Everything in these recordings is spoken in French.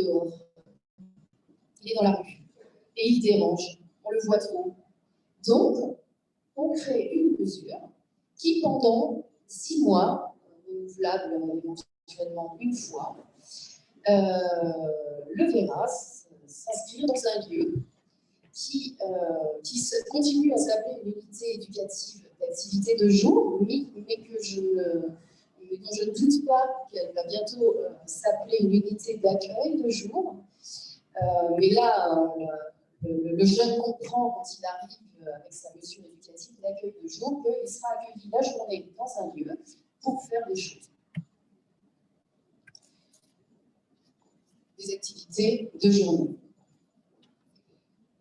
dehors. Il est dans la rue. Et il dérange. On le voit trop. Donc, on crée une mesure qui, pendant 6 mois, renouvelable éventuellement une fois, le verra s'inscrire dans un lieu qui continue à s'appeler une unité éducative d'activité de jour, mais dont je ne doute pas qu'elle va bientôt s'appeler une unité d'accueil de jour. Mais là, le jeune comprend, quand il arrive avec sa mesure éducative d'accueil de jour, qu'il sera accueilli la journée dans un lieu pour faire des choses. Des activités de journée.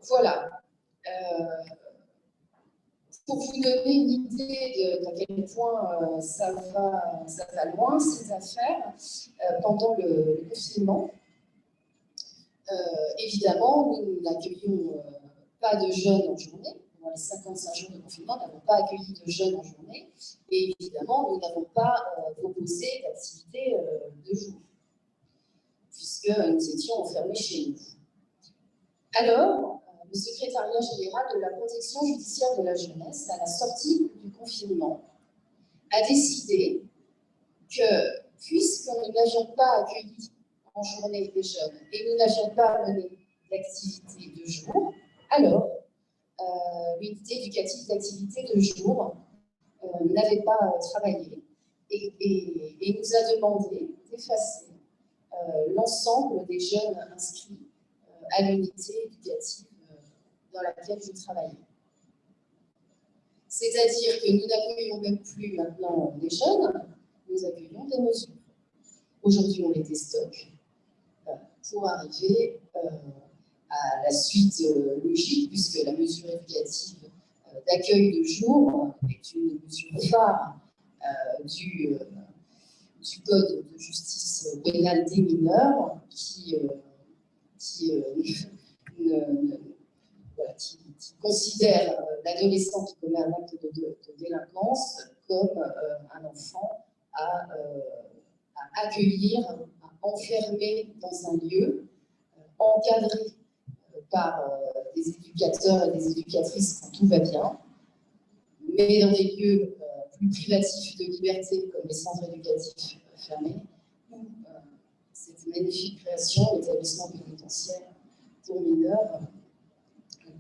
Voilà. Pour vous donner une idée d'à quel point ça va loin, ces affaires, pendant le confinement, évidemment, nous n'accueillons pas de jeunes en journée. Pendant les 55 jours de confinement, nous n'avons pas accueilli de jeunes en journée. Et évidemment, nous n'avons pas proposé d'activités de jour, puisque nous étions enfermés chez nous. Alors, le secrétariat général de la protection judiciaire de la jeunesse, à la sortie du confinement, a décidé que, puisque nous n'avions pas accueilli en journée des jeunes et nous n'avions pas mené d'activité de jour, alors l'unité éducative d'activité de jour n'avait pas travaillé et nous a demandé d'effacer l'ensemble des jeunes inscrits à l'unité éducative dans laquelle je travaillais. C'est-à-dire que nous n'accueillons même plus maintenant des jeunes, nous accueillons des mesures. Aujourd'hui, on les déstocke pour arriver à la suite logique, puisque la mesure éducative d'accueil de jour est une mesure phare du Code de justice pénale des mineurs qui considère l'adolescent qui commet un acte de délinquance comme un enfant à accueillir, à enfermer dans un lieu, encadré par des éducateurs et des éducatrices quand tout va bien, mais dans des lieux plus privatifs de liberté comme les centres éducatifs fermés, où cette magnifique création, l'établissement pénitentiaire pour mineurs,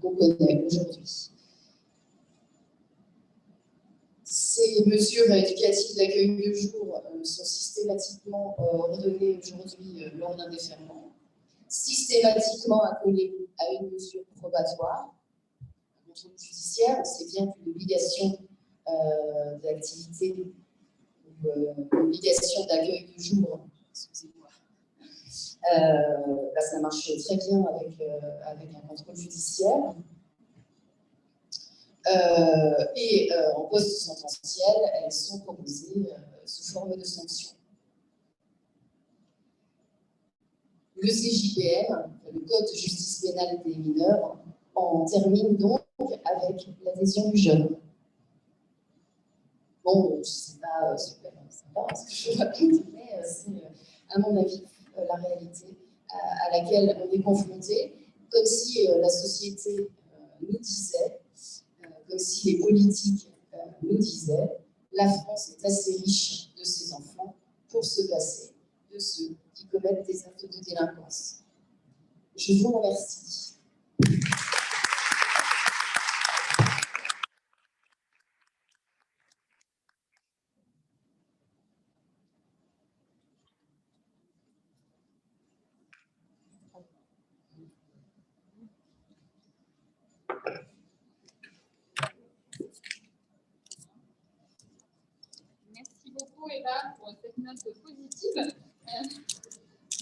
qu'on connaît aujourd'hui. Ces mesures éducatives d'accueil de jour sont systématiquement ordonnées aujourd'hui lors d'un déferlement, systématiquement accolées à une mesure probatoire. Un contrôle judiciaire, on sait bien que l'obligation d'activité ou l'obligation d'accueil de jour, excusez-moi, ça marche très bien avec un contrôle judiciaire. Et en post-sententiel, elles sont proposées sous forme de sanctions. Le CJPM, le Code de justice pénale des mineurs, en termine donc avec l'adhésion du jeune. Bon, je ne sais pas super sympa ce que je raconte, mais c'est, à mon avis, la réalité à laquelle on est confronté, comme si la société nous disait, comme si les politiques nous disaient, la France est assez riche de ses enfants pour se passer de ceux qui commettent des actes de délinquance. Je vous remercie. Merci beaucoup, Eva, pour cette note positive,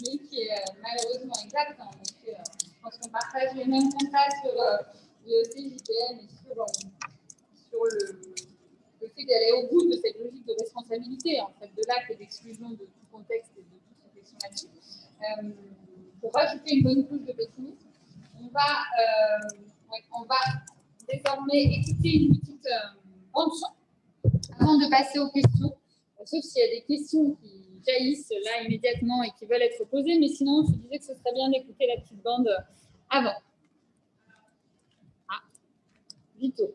mais qui est malheureusement exacte. En effet, je pense qu'on partage les mêmes constats sur le CJPM et sur le fait d'aller au bout de cette logique de responsabilité, en fait, de l'acte et d'exclusion de tout contexte et de toute réflexion là-dessus. Pour rajouter une bonne couche de pessimisme, on va désormais écouter une petite bande son avant de passer aux questions, sauf s'il y a des questions qui jaillissent là immédiatement et qui veulent être posées. Mais sinon, je disais que ce serait bien d'écouter la petite bande avant. Ah, Vito.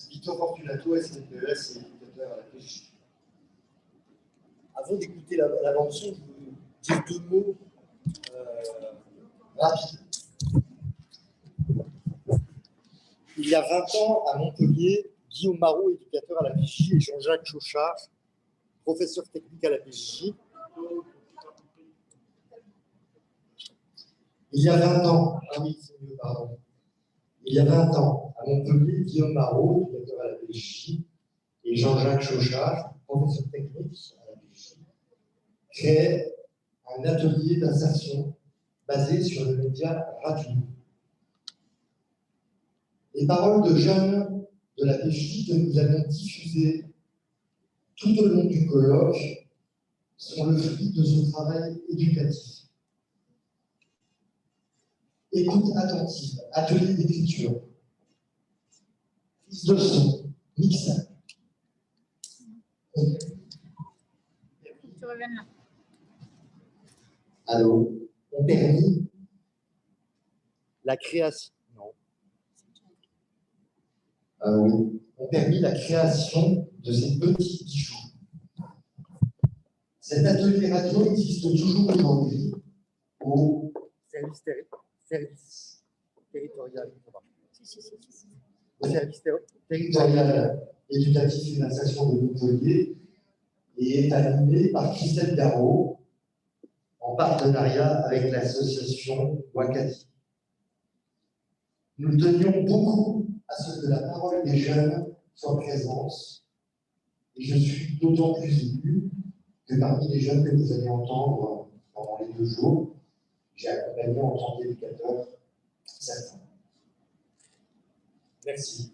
Vito Fortunato, SNPES et éducateur à la PJ. Avant d'écouter la bande-son, je veux dire 2 mots rapides. Il y a 20 ans, à Montpellier, Guillaume Marot, éducateur à la PJ, et Jean-Jacques Chauchard, professeur technique à la PJ. Il y a 20 ans, ah oui, c'est mieux, pardon. Il y a 20 ans, à Montpellier, Guillaume Marot, éducateur à la PJ, et Jean-Jacques Chauchard, professeur technique à la PJ, créaient un atelier d'insertion basé sur le média radio. Les paroles de jeunes de la PJ que nous avons diffusées tout au long du colloque sont le fruit de ce travail éducatif. Écoute attentive, atelier d'écriture, prise de son, mixage. Tu reviens là. Allô, ont permis la création. Non. Oui, ont permis la création de ces petits bijoux. Cet atelier radio existe toujours aujourd'hui au service territorial. Au service territorial éducatif et d'insertion de Montpellier et est animé par Christelle Garot en partenariat avec l'association Wakati. Nous tenions beaucoup à ce que la parole des jeunes soit présente et je suis d'autant plus ému que parmi les jeunes que vous allez entendre pendant les 2 jours, j'ai accompagné en tant qu'éducateur certains. Merci.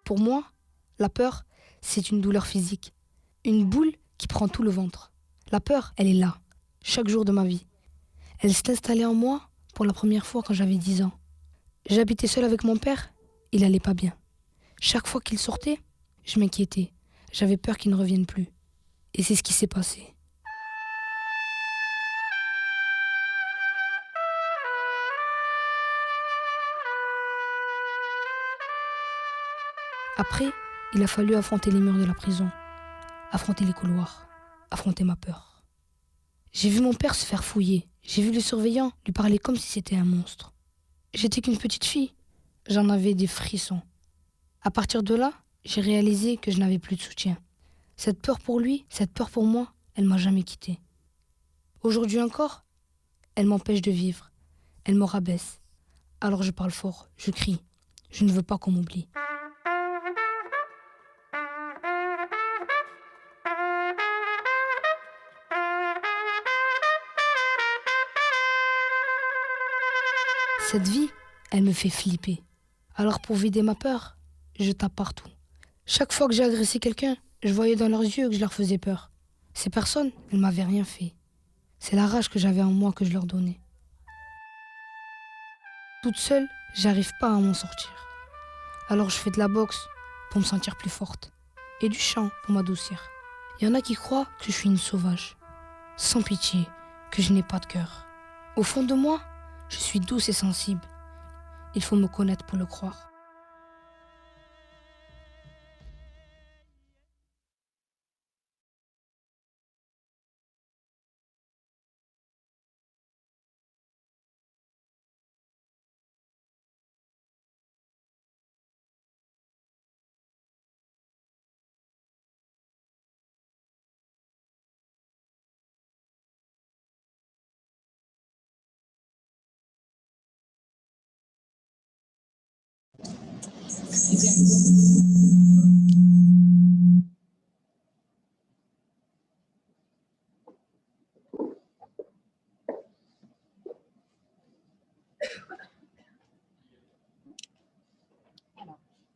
Pour moi, la peur, c'est une douleur physique. Une boule qui prend tout le ventre. La peur, elle est là, chaque jour de ma vie. Elle s'est installée en moi pour la première fois quand j'avais 10 ans. J'habitais seule avec mon père, il allait pas bien. Chaque fois qu'il sortait, je m'inquiétais. J'avais peur qu'il ne revienne plus. Et c'est ce qui s'est passé. Après, il a fallu affronter les murs de la prison, affronter les couloirs, affronter ma peur. J'ai vu mon père se faire fouiller. J'ai vu le surveillant lui parler comme si c'était un monstre. J'étais qu'une petite fille. J'en avais des frissons. À partir de là, j'ai réalisé que je n'avais plus de soutien. Cette peur pour lui, cette peur pour moi, elle m'a jamais quittée. Aujourd'hui encore, elle m'empêche de vivre. Elle me rabaisse. Alors je parle fort, je crie. Je ne veux pas qu'on m'oublie. Cette vie, elle me fait flipper. Alors pour vider ma peur, je tape partout. Chaque fois que j'ai agressé quelqu'un, je voyais dans leurs yeux que je leur faisais peur. Ces personnes, elles ne m'avaient rien fait. C'est la rage que j'avais en moi que je leur donnais. Toute seule, j'arrive pas à m'en sortir. Alors je fais de la boxe, pour me sentir plus forte, et du chant pour m'adoucir. Il y en a qui croient que je suis une sauvage, sans pitié, que je n'ai pas de cœur. Au fond de moi, je suis douce et sensible. Il faut me connaître pour le croire.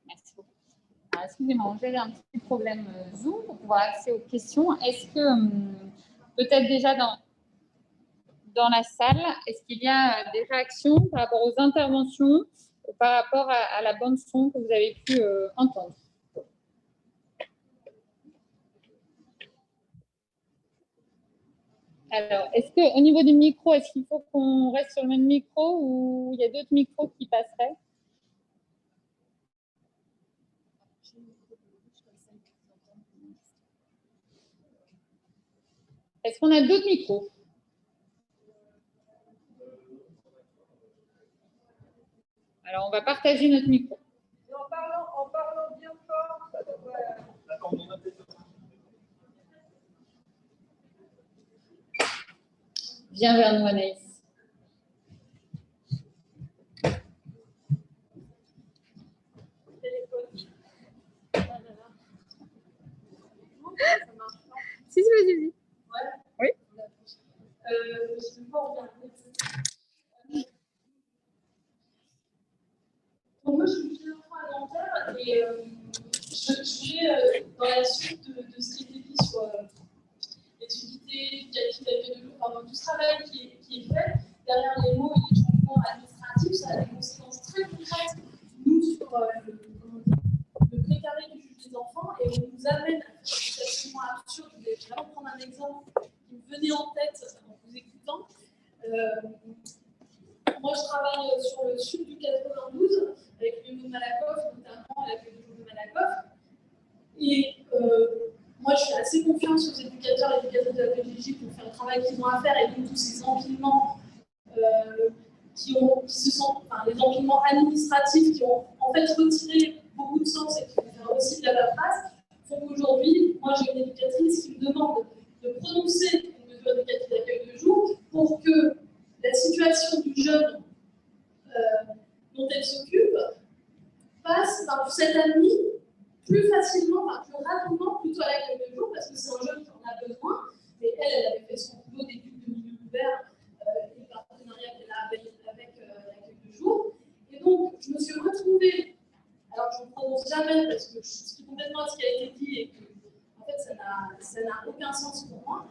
Merci beaucoup. Alors, excusez-moi, j'ai un petit problème Zoom pour pouvoir accéder aux questions. Est-ce que, peut-être déjà dans la salle, est-ce qu'il y a des réactions par rapport aux interventions, par rapport à la bande son que vous avez pu entendre? Alors, est-ce qu'au niveau du micro, est-ce qu'il faut qu'on reste sur le même micro ou il y a d'autres micros qui passeraient? Est-ce qu'on a d'autres micros? Alors, on va partager notre micro. En parlant bien fort, ça devrait... Viens vers nous, Anaïs. Si, vas-y. Ouais. Oui. Je sais pas regarder. Donc moi, je suis une enfant à Nanterre et je voulais, dans la suite de ce qui était dit sur l'étudiité, éducative, l'accueil de jour, enfin, tout ce travail qui est fait, derrière les mots et les changements administratifs, ça a des conséquences très concrètes, nous, sur le précaré du juge des enfants, et on nous amène à faire des actions absurdes. Je vais vraiment prendre un exemple qui me venait en tête en vous écoutant. Moi, je travaille sur le sud du 92, avec le de Malakoff, notamment avec le jour de Malakoff. Et moi, je suis assez confiante sur les éducateurs et éducatrices de la PJJ pour faire le travail qu'ils ont à faire, et donc tous ces empilements les empilements administratifs qui ont en fait retiré beaucoup de sens et qui vont faire aussi de la paperasse, font qu'aujourd'hui, moi, j'ai une éducatrice qui me demande de prononcer une mesure éducative d'accueil de jour pour que la situation du jeune dont elle s'occupe passe par cette amie plus facilement, plus rapidement, plutôt à l'accueil de jour, parce que c'est un jeune qui en a besoin. Mais elle avait fait son boulot d'études de milieu ouvert et le partenariat qu'elle a avec l'accueil de jour. Et donc, je me suis retrouvée, alors je ne prononce jamais parce que je suis complètement à ce qui a été dit et que, en fait, ça n'a aucun sens pour moi.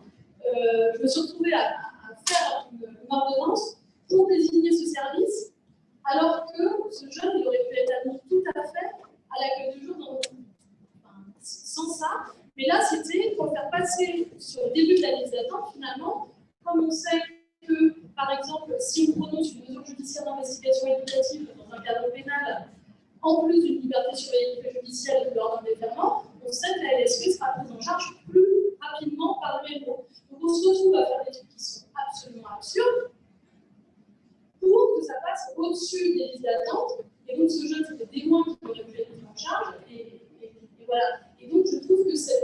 Je me suis retrouvée à faire une ordonnance pour désigner ce service, alors que ce jeune, il aurait pu être admis tout à fait à l'accueil de jour sans ça. Mais là, c'était pour faire passer sur le début de la liste d'attente, finalement, comme on sait que, par exemple, si on prononce une mesure judiciaire d'investigation éducative dans un cadre pénal, en plus d'une liberté surveillée préjudicielle de l'ordre des ferments, on sait que la LSP sera prise en charge plus rapidement par le métro. Donc on se retrouve à faire des trucs qui sont absolument absurdes pour que ça passe au-dessus des listes d'attente. Et donc ce jeune, c'était des mois qui auraient pu être pris en charge. Et voilà. Et donc je trouve que ça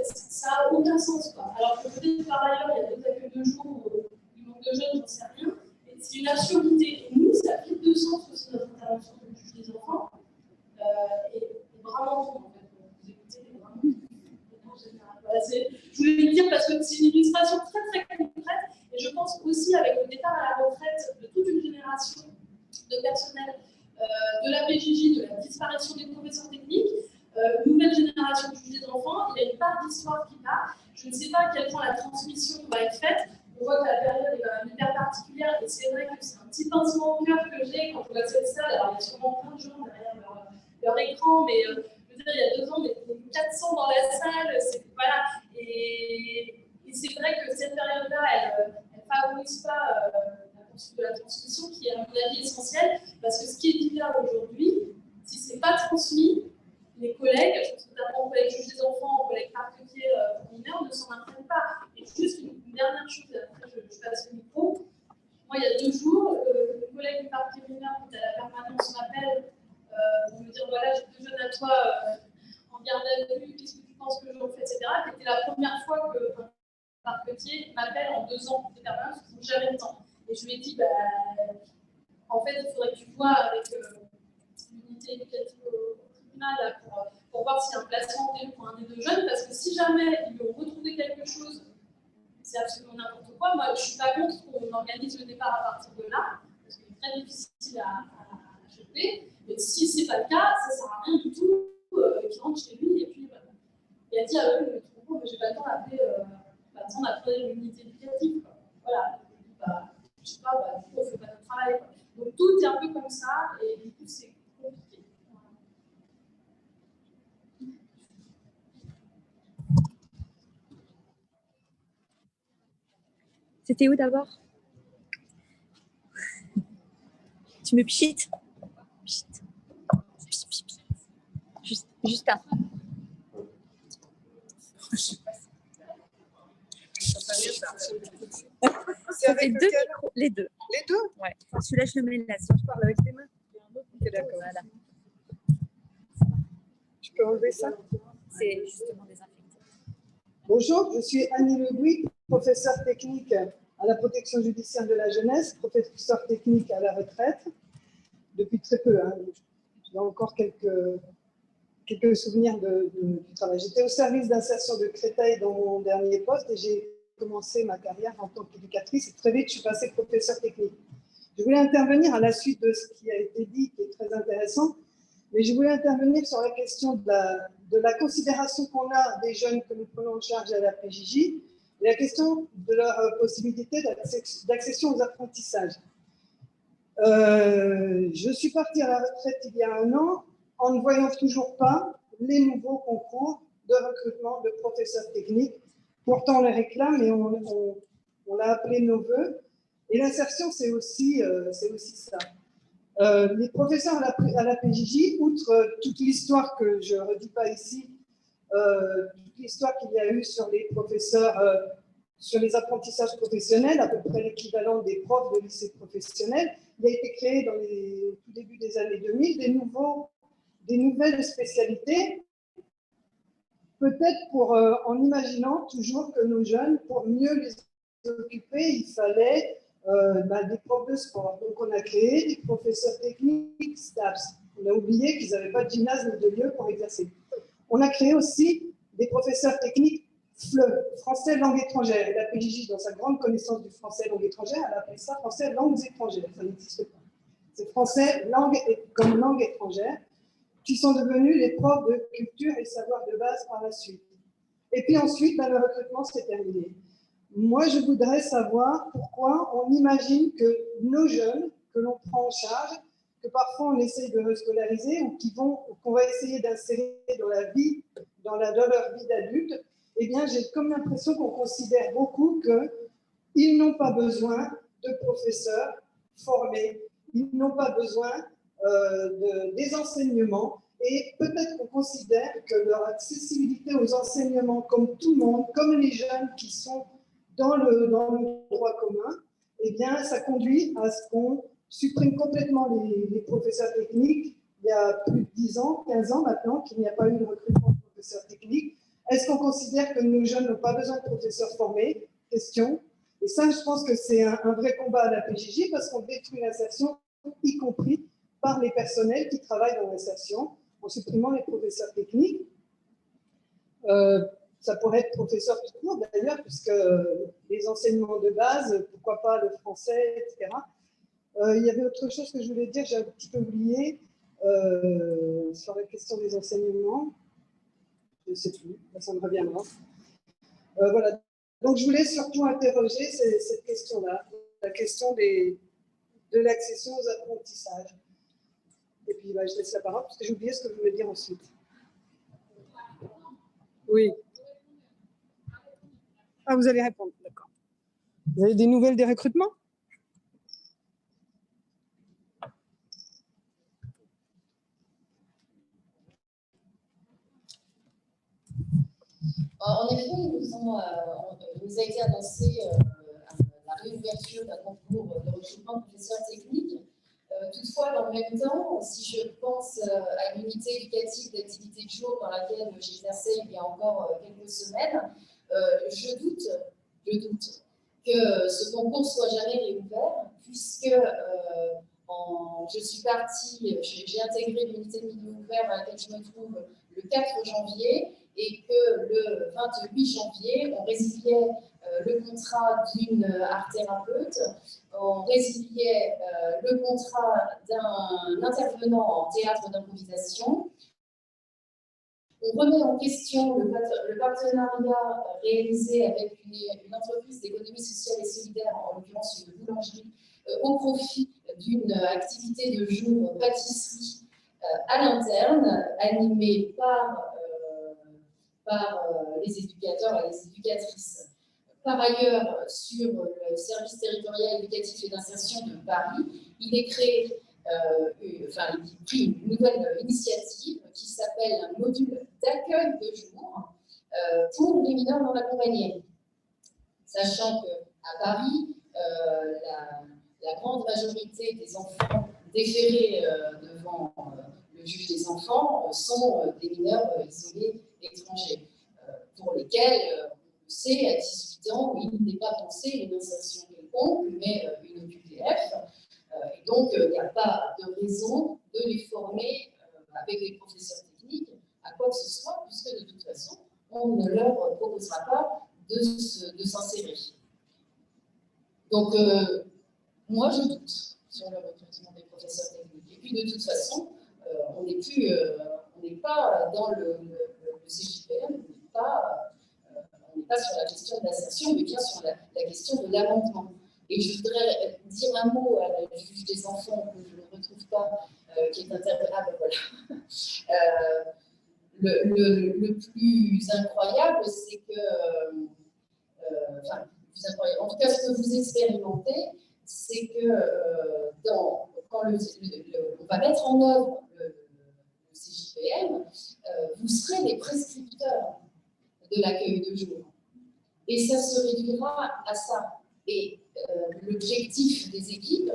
n'a aucun sens. Alors que peut-être par ailleurs, il y a d'autres accueils de jour où il manque de jeunes, j'en sais rien. C'est une absurdité. Et nous, ça a plus de sens aussi notre intervention comme juge des enfants. Et vraiment, en fait, vous écoutez, vraiment. Voilà, je voulais le dire parce que c'est une illustration très très concrète. Et je pense aussi avec le départ à la retraite de toute une génération de personnel de la PJJ, de la disparition des professeurs techniques, nouvelle génération de juges des enfants, il y a une part d'histoire qui part. Je ne sais pas à quel point la transmission va être faite. On voit que la période est quand même hyper particulière et c'est vrai que c'est un petit pincement au cœur que j'ai quand je vois cette salle. Alors il y a sûrement plein de gens derrière leur écran, mais peut-être dire, il y a 2 ans, mais 400 dans la salle, voilà. Et c'est vrai que cette période-là, elle ne favorise pas la poursuite de la transmission, qui est à mon avis essentielle, parce que ce qui est divers aujourd'hui, si ce n'est pas transmis, les collègues, je pense notamment aux collègues juges des enfants, aux collègues parquetiers mineurs, ne s'en apprennent pas. Et juste une dernière chose, après je passe le micro. Moi, il y a 2 jours, le collègue du parquet mineur qui est à la permanence m'appelle pour me dire voilà, j'ai 2 jeunes à toi en garde à vue, qu'est-ce que tu penses que j'en fais, etc. C'était la première fois qu'un parquetier m'appelle en 2 ans de permanence, parce qu'ils n'ont jamais le temps. Et je lui ai dit, en fait, il faudrait que tu vois avec l'unité éducative au tribunal là, pour voir s'il y a un placement pour un des 2 jeunes, parce que si jamais ils lui ont retrouvé quelque chose, c'est absolument n'importe quoi. Moi, je ne suis pas contre qu'on organise le départ à partir de là, parce qu'il est très difficile à achever. Mais si ce n'est pas le cas, ça ne sert à rien du tout qu'il rentre chez lui. Et puis, il a dit à eux, mais je n'ai pas le temps d'appeler l'unité éducative. Quoi. Voilà. Je ne sais pas, du coup, on ne fait pas notre travail. Quoi. Donc, tout est un peu comme ça, et du coup, c'est compliqué. C'était où d'abord? Tu me pchites? Juste un. C'est avec 2 micros, les 2. Les 2? Ouais. Celui-là, je le mets là. Je parle avec les mains. Ok, d'accord. Voilà. Je peux enlever ça? C'est justement désinfecté. Bonjour, je suis Annie Legouy, professeure technique à la protection judiciaire de la jeunesse, professeure technique à la retraite, depuis très peu. Hein. J'ai encore quelques souvenirs du travail. J'étais au service d'insertion de Créteil dans mon dernier poste et j'ai commencé ma carrière en tant qu'éducatrice et très vite je suis passée professeure technique. Je voulais intervenir à la suite de ce qui a été dit, qui est très intéressant, mais je voulais intervenir sur la question de la considération qu'on a des jeunes que nous prenons en charge à la PJJ et la question de leur possibilité d'accession aux apprentissages. Je suis partie à la retraite il y a 1 an en ne voyant toujours pas les nouveaux concours de recrutement de professeurs techniques. Pourtant, on les réclame et on l'a appelé nos voeux. Et l'insertion, c'est aussi ça. Les professeurs à la PJJ, outre toute l'histoire que je ne redis pas ici, toute l'histoire qu'il y a eu sur les professeurs, sur les apprentissages professionnels, à peu près l'équivalent des profs de lycée professionnel, il a été créé dans au tout début des années 2000 des nouvelles spécialités, peut-être en imaginant toujours que nos jeunes, pour mieux les occuper, il fallait des profs de sport. Donc on a créé des professeurs techniques STAPS. On a oublié qu'ils n'avaient pas de gymnase ni de lieu pour exercer. On a créé aussi des professeurs techniques FLE, français langue étrangère. Et la PJJ, dans sa grande connaissance du français langue étrangère, elle appelle ça français langues étrangères. Ça n'existe pas. C'est français comme langue étrangère, qui sont devenus les profs de culture et savoir de base par la suite. Et puis ensuite, le recrutement s'est terminé. Moi, je voudrais savoir pourquoi on imagine que nos jeunes, que l'on prend en charge, que parfois on essaye de rescolariser ou qu'on va essayer d'insérer dans leur vie d'adulte, eh bien, j'ai comme l'impression qu'on considère beaucoup qu'ils n'ont pas besoin de professeurs formés, ils n'ont pas besoin des enseignements, et peut-être qu'on considère que leur accessibilité aux enseignements, comme tout le monde, comme les jeunes qui sont dans le droit commun, eh bien, ça conduit à ce qu'on supprime complètement les professeurs techniques. Il y a plus de 10 ans, 15 ans maintenant, qu'il n'y a pas eu de recrutement de professeurs techniques. Est-ce qu'on considère que nos jeunes n'ont pas besoin de professeurs formés? Question. Et ça, je pense que c'est un vrai combat à la PJJ parce qu'on détruit l'insertion, y compris par les personnels qui travaillent dans l'insertion, en supprimant les professeurs techniques. Ça pourrait être professeur tout court d'ailleurs, puisque les enseignements de base, pourquoi pas le français, etc. Il y avait autre chose que je voulais dire, j'ai un petit peu oublié, sur la question des enseignements. Je ne sais plus, ça me reviendra. Voilà. Donc je voulais surtout interroger cette question-là, la question de l'accession aux apprentissages. Et puis je laisse la parole, parce que j'ai oublié ce que je voulais dire ensuite. Oui. Ah, vous allez répondre, d'accord. Vous avez des nouvelles des recrutements? En effet, il nous a été annoncé la réouverture d'un concours de recrutement de professeurs techniques. Toutefois, dans le même temps, si je pense à l'unité éducative d'activité de jour dans laquelle j'exerçais il y a encore quelques semaines, je doute que ce concours soit jamais réouvert, puisque je suis partie, j'ai intégré l'unité de milieu ouvert dans laquelle je me trouve le 4 janvier, et que le 28 janvier, on résiliait le contrat d'une art-thérapeute, on résiliait le contrat d'un intervenant en théâtre d'improvisation. On remet en question le partenariat réalisé avec une entreprise d'économie sociale et solidaire, en l'occurrence une boulangerie, au profit d'une activité de jour pâtisserie à l'interne, animée par les éducateurs et les éducatrices. Par ailleurs, sur le service territorial éducatif et d'insertion de Paris, il est créé, il a pris une nouvelle initiative qui s'appelle un module d'accueil de jour pour les mineurs non accompagnés. Sachant qu'à Paris, la grande majorité des enfants déférés devant le juge des enfants sont des mineurs isolés étrangers, pour lesquels on sait à 18 ans, il n'est pas pensé une insertion quelconque, mais une QTF. Et donc, il n'y a pas de raison de les former avec les professeurs techniques à quoi que ce soit, puisque de toute façon, on ne leur proposera pas de s'insérer. Donc, moi, je doute sur le recrutement des professeurs techniques. Et puis, de toute façon, on n'est pas dans le CJPM, on n'est pas sur la question de l'insertion, mais bien sur la question de l'amendement. Et je voudrais dire un mot à la juge des enfants, que je ne retrouve pas, qui est intervenue. Ah ben voilà. Le plus incroyable, c'est que, en tout cas, ce que vous expérimentez, c'est que quand on va mettre en œuvre le CJPM, vous serez les prescripteurs de l'accueil de jour. Et ça se réduira à ça. Et l'objectif des équipes,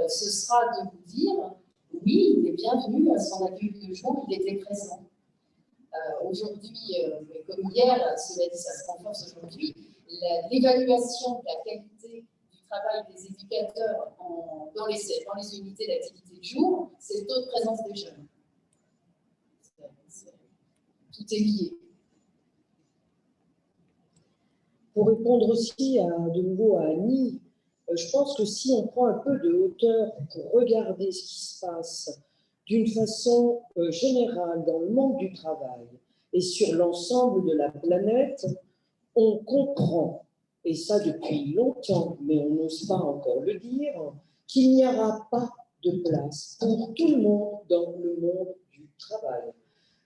ce sera de vous dire, oui, il est bienvenu à son accueil de jour, il était présent. Aujourd'hui, comme hier, cela dit, ça se renforce aujourd'hui, l'évaluation de la qualité du travail des éducateurs dans les unités d'activité de jour, c'est le taux de présence des jeunes. Tout est lié. Pour répondre aussi de nouveau à Annie, je pense que si on prend un peu de hauteur pour regarder ce qui se passe d'une façon générale dans le monde du travail et sur l'ensemble de la planète, on comprend, et ça depuis longtemps, mais on n'ose pas encore le dire, qu'il n'y aura pas de place pour tout le monde dans le monde du travail.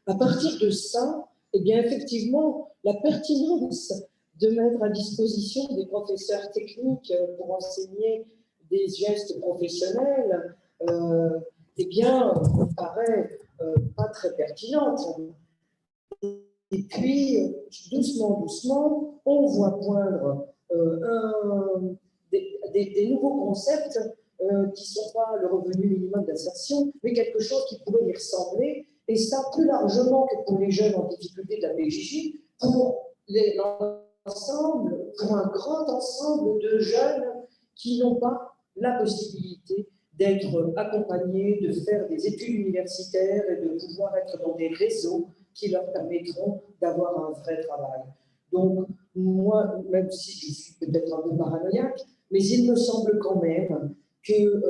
À partir de ça, eh bien effectivement, la pertinence de mettre à disposition des professeurs techniques pour enseigner des gestes professionnels, eh bien, me paraît pas très pertinente. Et puis, doucement, doucement, on voit poindre des nouveaux concepts qui ne sont pas le revenu minimum d'insertion, mais quelque chose qui pourrait y ressembler, et ça plus largement que pour les jeunes en difficulté de la PJJ, pour pour un grand ensemble de jeunes qui n'ont pas la possibilité d'être accompagnés, de faire des études universitaires et de pouvoir être dans des réseaux qui leur permettront d'avoir un vrai travail. Donc, moi, même si je suis peut-être un peu paranoïaque, mais il me semble quand même que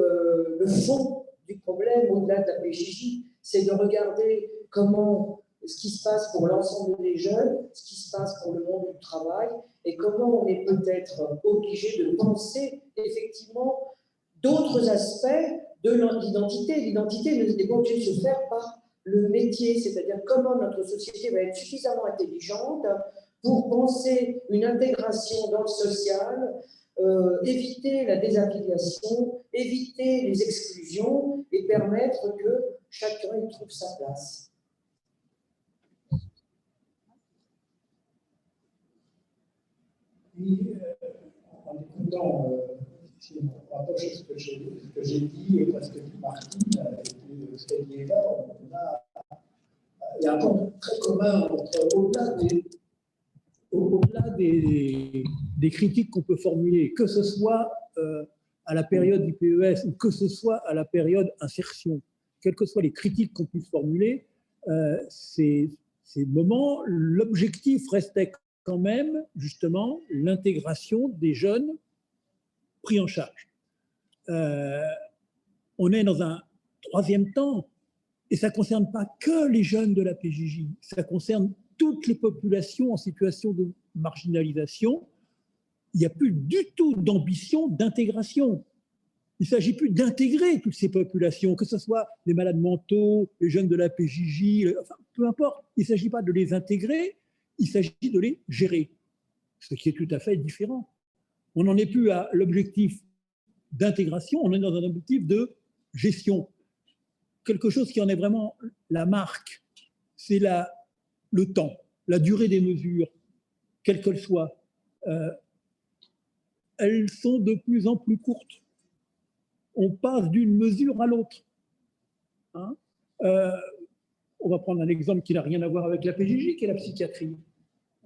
le fond du problème, au-delà de la PJJ, c'est de regarder comment ce qui se passe pour l'ensemble des jeunes, ce qui se passe pour le monde du travail, et comment on est peut-être obligé de penser effectivement d'autres aspects de l'identité. L'identité n'est pas obligée de se faire par le métier, c'est-à-dire comment notre société va être suffisamment intelligente pour penser une intégration dans le social, éviter la désaffiliation, éviter les exclusions et permettre que chacun y trouve sa place. Et, en écoutant, si on rapproche ce que j'ai dit, parce que dit Martine, et ce qu'elle dit Eva, il y a un point très commun au-delà des critiques qu'on peut formuler, que ce soit à la période IPES ou que ce soit à la période insertion, quelles que soient les critiques qu'on puisse formuler, ces moments, l'objectif restait quand même, justement, l'intégration des jeunes pris en charge. On est dans un troisième temps, et ça ne concerne pas que les jeunes de la PJJ, ça concerne toutes les populations en situation de marginalisation. Il n'y a plus du tout d'ambition d'intégration. Il ne s'agit plus d'intégrer toutes ces populations, que ce soit les malades mentaux, les jeunes de la PJJ, enfin, peu importe. Il ne s'agit pas de les intégrer, il s'agit de les gérer, ce qui est tout à fait différent. On n'en est plus à l'objectif d'intégration, on est dans un objectif de gestion. Quelque chose qui en est vraiment la marque, c'est le temps, la durée des mesures, quelles qu'elles soient. Elles sont de plus en plus courtes. On passe d'une mesure à l'autre. Hein, on va prendre un exemple qui n'a rien à voir avec la PJJ, qui est la psychiatrie.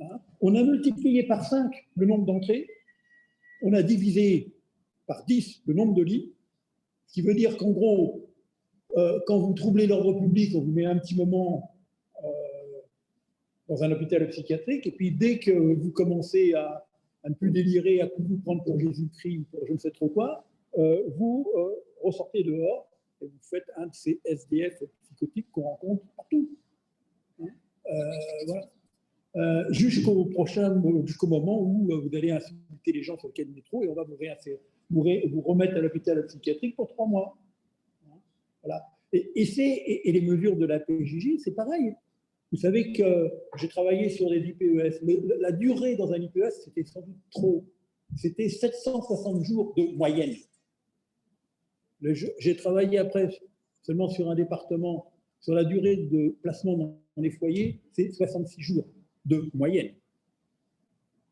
Hein, on a multiplié par 5 le nombre d'entrées, on a divisé par 10 le nombre de lits, ce qui veut dire qu'en gros, quand vous troublez l'ordre public, on vous met un petit moment dans un hôpital psychiatrique, et puis dès que vous commencez à ne plus délirer, à vous prendre pour Jésus-Christ ou pour je ne sais trop quoi, vous ressortez dehors et vous faites un de ces SDF psychotiques qu'on rencontre partout. Hein, voilà. Jusqu'au moment où vous allez insulter les gens sur le quai de métro et on va vous remettre à l'hôpital psychiatrique pour 3 mois. Voilà. Et les mesures de la PJJ, c'est pareil. Vous savez que j'ai travaillé sur des IPES, mais la durée dans un IPES, c'était sans doute trop. C'était 760 jours de moyenne. J'ai travaillé après seulement sur un département, sur la durée de placement dans les foyers, c'est 66 jours de moyenne.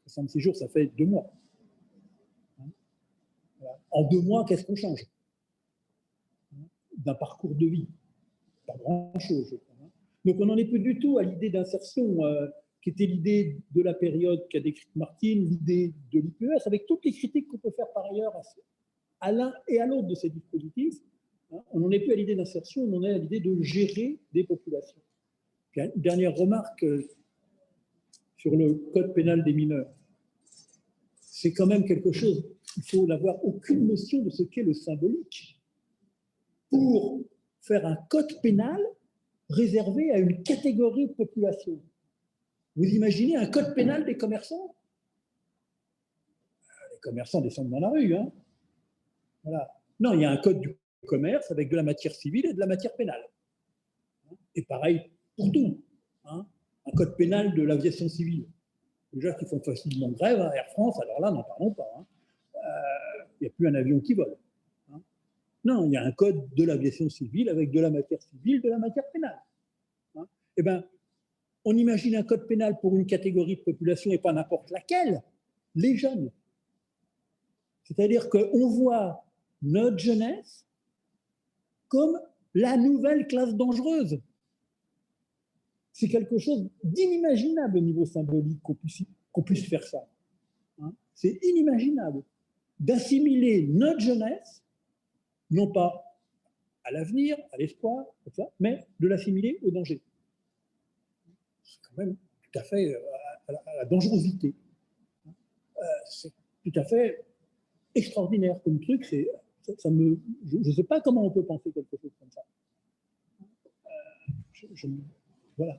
66 jours, ça fait 2 mois. Voilà. En 2 mois, qu'est-ce qu'on change d'un parcours de vie? Pas grand-chose, je crois. Donc on n'en est plus du tout à l'idée d'insertion, qui était l'idée de la période qu'a décrite Martine, l'idée de l'IPES, avec toutes les critiques qu'on peut faire par ailleurs à l'un et à l'autre de ces dispositifs. On n'en est plus à l'idée d'insertion, on en est à l'idée de gérer des populations. Une dernière remarque sur le code pénal des mineurs. C'est quand même quelque chose, il faut n'avoir aucune notion de ce qu'est le symbolique pour faire un code pénal réservé à une catégorie de population. Vous imaginez un code pénal des commerçants? Les commerçants descendent dans la rue. Hein. Voilà. Non, il y a un code du commerce avec de la matière civile et de la matière pénale. Et pareil pour tout. Hein. Un code pénal de l'aviation civile. Déjà qu'ils font facilement grève, hein, Air France, alors là, n'en parlons pas. Hein. Il n'y a plus un avion qui vole. Hein. Non, il y a un code de l'aviation civile avec de la matière civile, de la matière pénale. Hein. Eh bien, on imagine un code pénal pour une catégorie de population et pas n'importe laquelle, les jeunes. C'est-à-dire qu'on voit notre jeunesse comme la nouvelle classe dangereuse. C'est quelque chose d'inimaginable au niveau symbolique qu'on puisse faire ça. Hein. C'est inimaginable d'assimiler notre jeunesse, non pas à l'avenir, à l'espoir, mais de l'assimiler au danger. C'est quand même tout à fait à la dangerosité. C'est tout à fait extraordinaire comme truc. Je ne sais pas comment on peut penser quelque chose comme ça. Voilà.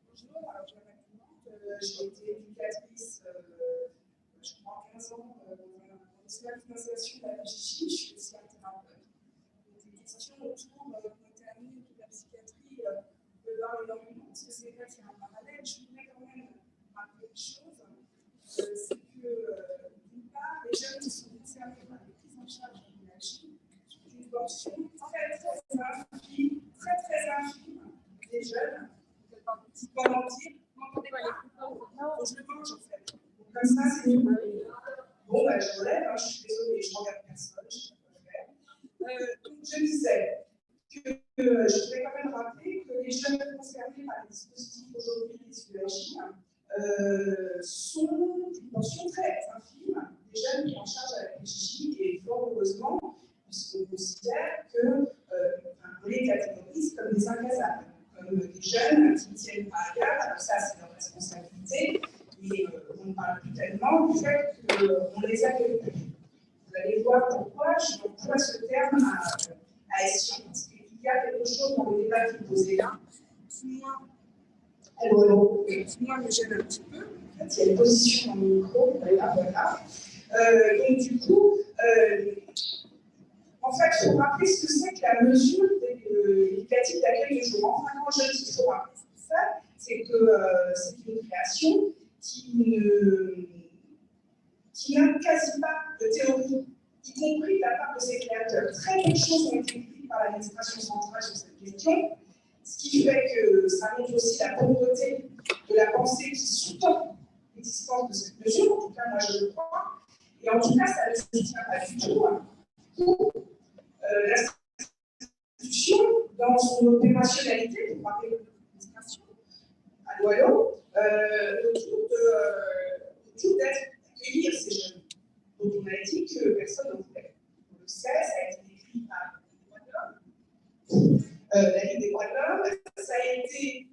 Bonjour, alors je m'appelle Clémente, j'ai été éducatrice, je crois, 15 ans dans un espace d'installation de la PJJ, je suis aussi un thérapeute. Des questions autour, ont été amenées autour de la psychiatrie dans énormément, parce que c'est vrai qu'il y a un parallèle. Je voudrais quand même rappeler une chose, c'est que d'une part, les jeunes qui sont concernés par les prises en charge de l'IMAGI, une portion très infime des jeunes, qui peuvent mentir, m'entendez pas je le mange en fait. Donc, comme ça, c'est mieux. Bon, bah, je relève, je suis désolée, je ne regarde personne, je ne sais pas quoi faire. Donc, je disais que je voudrais quand même rappeler que les jeunes concernés par les dispositifs aujourd'hui des UAJ sont d'une portion très infime des jeunes qui sont en charge à la PJJ et fort heureusement, puisqu'on considère qu'on les catégorise comme des incasables, comme des jeunes qui ne tiennent pas à cœur, alors ça c'est leur responsabilité, mais on ne parle plus tellement du fait qu'on les accueille. Vous allez voir pourquoi j'emploie ce terme à escient, parce qu'il y a quelque chose dans le débat qui est posé là, qui moi me gêne un petit peu. En fait, il y a une position dans le micro, voilà. Donc du coup, en fait, il faut rappeler ce que c'est que la mesure éducative d'accueil de jour. Enfin, quand je dis qu'il faut rappeler ce que c'est que c'est une création qui n'a quasi pas de théorie, y compris de la part de ses créateurs. Très peu de choses ont été écrites par l'administration centrale sur cette question, ce qui fait que ça montre aussi la pauvreté de la pensée qui sous-tend l'existence de cette mesure. En tout cas, moi je le crois. Et en tout cas, ça ne se tient pas du tout pour l'institution dans son opérationnalité, pour parler de l'administration, à l'OALO, autour d'accueillir ces jeunes. Donc on a dit que personne n'en voulait. On le sait, ça a été écrit par la Ligue des droits de l'homme, ça a été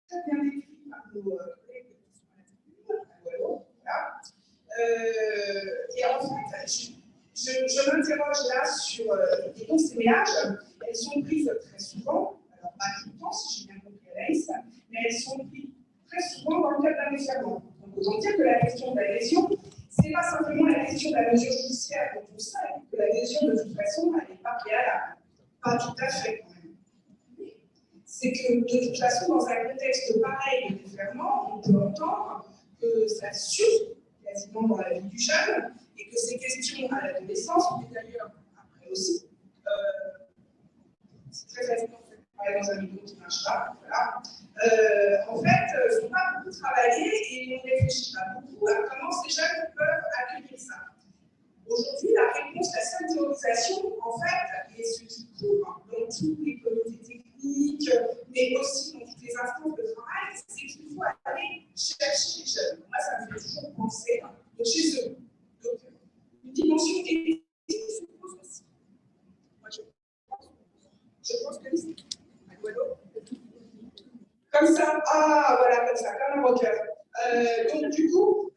très bien écrit par nos collègues qui sont à la tribune, voilà. Et en fait, je m'interroge là sur et donc ces ménages, elles sont prises très souvent, alors pas tout le temps si j'ai bien compris Anaïs, mais elles sont prises très souvent dans le cadre d'un déferlement. Donc autant dire que la question de l'adhésion, ce n'est pas simplement la question de la mesure judiciaire dont on sait que l'adhésion de toute façon elle n'est pas préalable. Pas tout à fait quand même. C'est que de toute façon, dans un contexte pareil de déferlement, on peut entendre que ça souffre quasiment dans la vie du jeune et que ces questions à l'adolescence, mais d'ailleurs après aussi, c'est très facile en fait, de parler dans un micro qui ne marche pas, voilà. En fait, il ne faut pas beaucoup travailler et on ne réfléchit pas beaucoup à comment ces jeunes peuvent accueillir ça. Aujourd'hui, la réponse, la seule théorisation, en fait, et ce qui court dans toutes les communautés techniques, mais aussi dans toutes les instances de travail, c'est qu'il faut aller chercher les jeunes. Moi, ça me fait toujours penser chez eux. Donc, une dimension éthique se pose aussi. Moi, je pense que oui. Comme ça, voilà, comme ça, comme un rocker. Donc, du coup,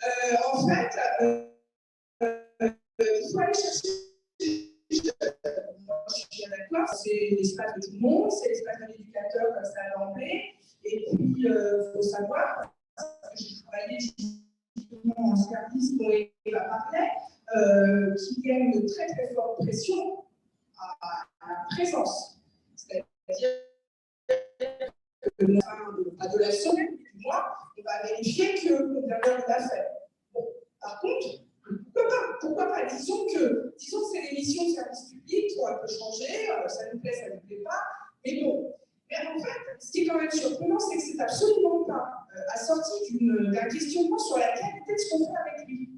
en fait, il faut aller chercher les jeunes. Moi, je suis bien d'accord, c'est l'espace de tout le monde, c'est l'espace de l'éducateur, comme ça d'emblée. Et puis, il faut savoir, parce que j'ai travaillé justement en service dont Eva parlait, qu'il y a une très très forte pression à la présence. C'est-à-dire que de la semaine, du mois, on va vérifier que l'intérieur l'a fait. Bon, par contre, pourquoi pas disons que c'est des missions de service public, on peut changer, ça nous plaît, ça ne nous plaît pas, mais bon. Mais en fait, ce qui est quand même surprenant, c'est que c'est absolument pas assorti d'un questionnement sur la qualité de ce qu'on fait avec lui,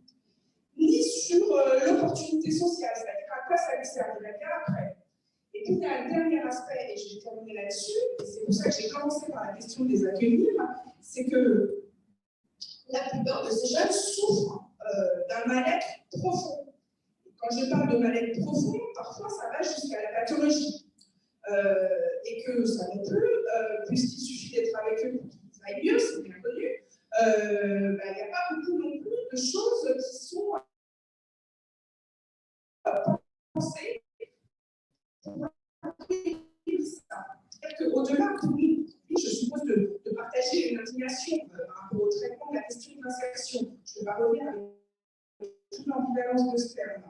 ni sur l'opportunité sociale, c'est-à-dire à quoi ça lui sert de la bien après. Et puis il y a un dernier aspect, et je vais terminer là-dessus, et c'est pour ça que j'ai commencé par la question des accueillir, c'est que la plupart de ces jeunes souffrent d'un mal-être profond. Et quand je parle de mal-être profond, parfois ça va jusqu'à la pathologie. Et que ça non plus, puisqu'il suffit d'être avec eux pour qu'ils aillent mieux, c'est bien connu, il n'y a pas beaucoup non plus de choses qui sont pensées pour accueillir ça. au-delà, pour nous, je suppose, de partager une indignation par rapport au traitement de la question de l'insertion. Je ne vais pas revenir avec toute l'ambivalence de ce terme,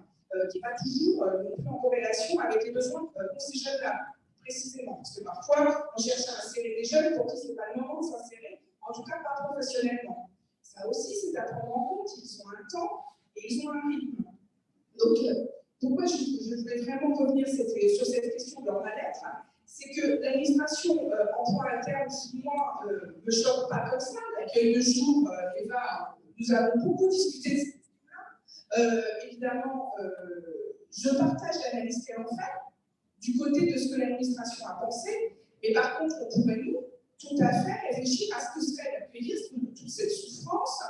qui n'est pas toujours non plus en corrélation avec les besoins de ces jeunes-là, précisément. Parce que parfois, on cherche à insérer des jeunes pour qui ce n'est pas le moment de s'insérer, en tout cas pas professionnellement. Ça aussi, c'est à prendre en compte. Ils ont un temps et ils ont un rythme. Donc, pourquoi je voulais vraiment revenir sur cette question de leur mal-être, c'est que l'administration emploi interne, qui moi, me choque pas comme ça. L'accueil de jour, Eva, nous avons beaucoup discuté de ce sujet-là. Évidemment, je partage l'analyse qu'elle en fait, du côté de ce que l'administration a pensé, mais par contre, on pourrait nous, tout à fait, réfléchir à ce que serait d'accueillir toute cette souffrance,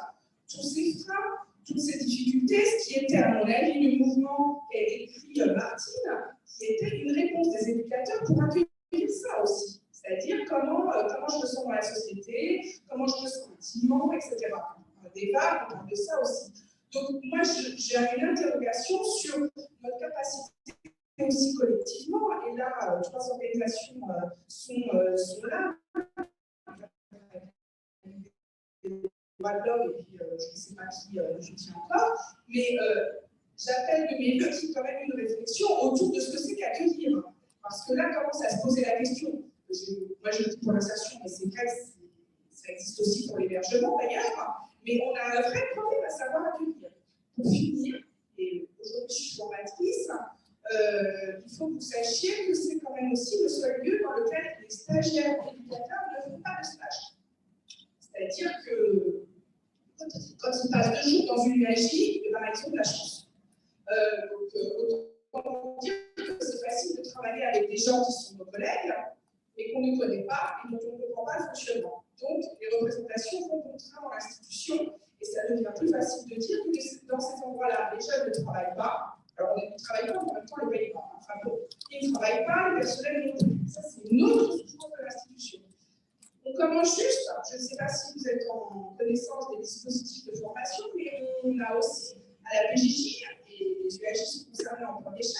tous ces freins, toutes ces difficultés, ce qui était, à mon avis, le mouvement qu'a écrit Martine, qui était une réponse des éducateurs pour accueillir ça aussi. C'est-à-dire comment je me sens dans la société, comment je me sens intimement, etc. Des vagues, on parle de ça aussi. Donc, moi, j'ai une interrogation sur notre capacité aussi collectivement, et là, 3 organisations sont là. Droits de l'homme, et puis je ne sais pas qui je tiens encore, mais j'appelle de mes voeux qu'il y ait quand même une réflexion autour de ce que c'est qu'accueillir. Parce que là commence à se poser la question. Moi je dis pour l'insertion, mais c'est vrai que ça existe aussi pour l'hébergement d'ailleurs, mais on a un vrai problème à savoir accueillir. Pour finir, et aujourd'hui je suis formatrice, il faut que vous sachiez que c'est quand même aussi le seul lieu dans lequel les stagiaires éducateurs ne font pas de stage. C'est-à-dire que quand ils passent 2 jours dans une UAJ, ils ont de la chance. Autant dire que c'est facile de travailler avec des gens qui sont nos collègues, mais qu'on ne connaît pas et dont on ne comprend pas le fonctionnement. Donc, les représentations font contraint dans l'institution, et ça devient plus facile de dire que dans ces endroits-là, les jeunes ne travaillent pas. Alors, ils ne travaillent pas, mais en même temps, ils ne payent pas. Enfin, bon, ils ne travaillent pas, le personnel non plus. Ça, c'est une autre souffrance de l'institution. On commence juste, je ne sais pas si vous êtes en connaissance des dispositifs de formation, mais on a aussi à la PJJ, et les UAJ sont concernés en premier chef,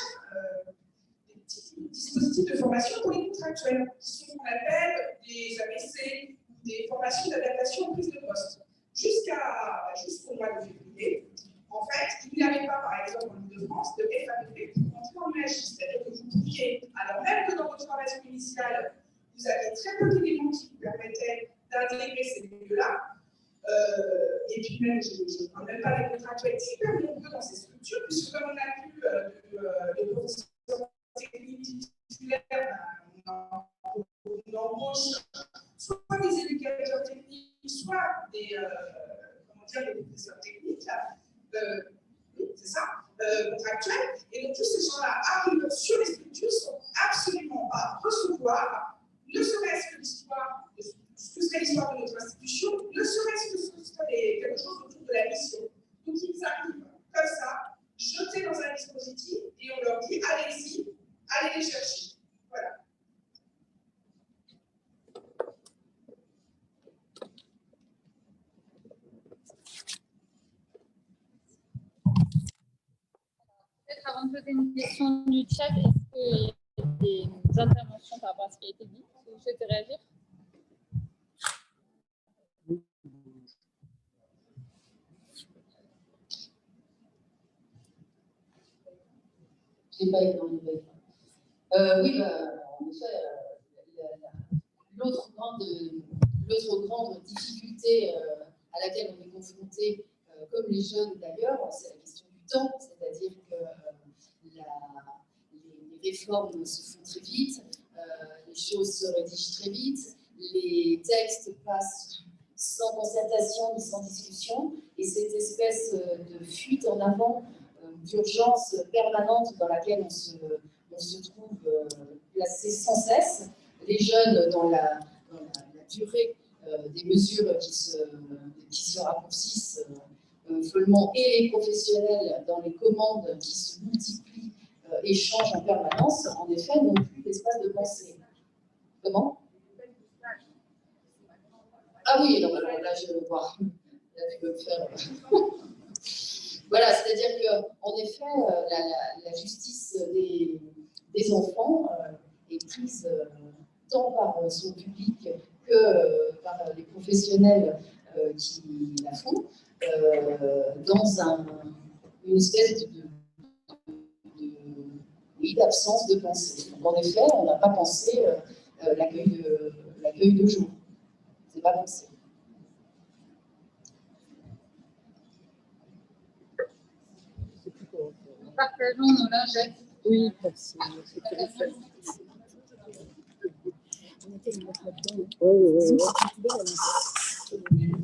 des petits dispositifs de formation pour les contractuels, qui sont ce qu'on appelle des ABC, des formations d'adaptation aux prises de poste. Jusqu'au mois de février, en fait, il n'y avait pas, par exemple, en Ile-de-France, de FAPP pour entrer en UAJ. C'est-à-dire que vous pouviez, alors même que dans votre formation initiale, vous avez très peu d'éléments qui vous permettaient d'intégrer ces milieux-là. Et puis même, je ne parle même pas des contractuels super nombreux dans ces structures, puisque comme on a vu les professeurs techniques titulaires, on embauche soit des éducateurs techniques, soit des professeurs techniques, oui, c'est ça, contractuels. Et donc tous ces gens-là arrivent sur les structures, sont absolument pas recevoir, ne serait-ce que l'histoire de ce que serait l'histoire de notre institution, ne serait-ce que ce que serait quelque chose autour de la mission. Donc ils arrivent comme ça, jetés dans un dispositif, et on leur dit allez-y, allez les chercher. Voilà. Peut-être avant de poser une question du chat, est-ce qu'il y a des interventions par rapport à ce qui a été dit? Est-ce que vous souhaitez réagir? Je n'ai pas été dans l'hiver. Oui, en effet, l'autre grande difficulté à laquelle on est confronté, comme les jeunes d'ailleurs, c'est la question du temps, c'est-à-dire que les réformes se font très vite, les choses se rédigent très vite, les textes passent sans concertation ni sans discussion, et cette espèce de fuite en avant, d'urgence permanente dans laquelle on se trouve placé sans cesse, les jeunes dans la durée des mesures qui se raccourcissent follement, et les professionnels dans les commandes qui se multiplient et changent en permanence, en effet, n'ont plus d'espace de pensée. Comment? Ah oui, donc là, je vais voir. Là, tu veux me faire... Voilà, c'est-à-dire qu'en effet, la justice des enfants est prise tant par son public que par les professionnels qui la font, dans une espèce d'absence de pensée. Donc, en effet, on n'a pas pensé l'accueil de jour. C'est pas pensé. Nous partageons nos lingettes. Oui, merci.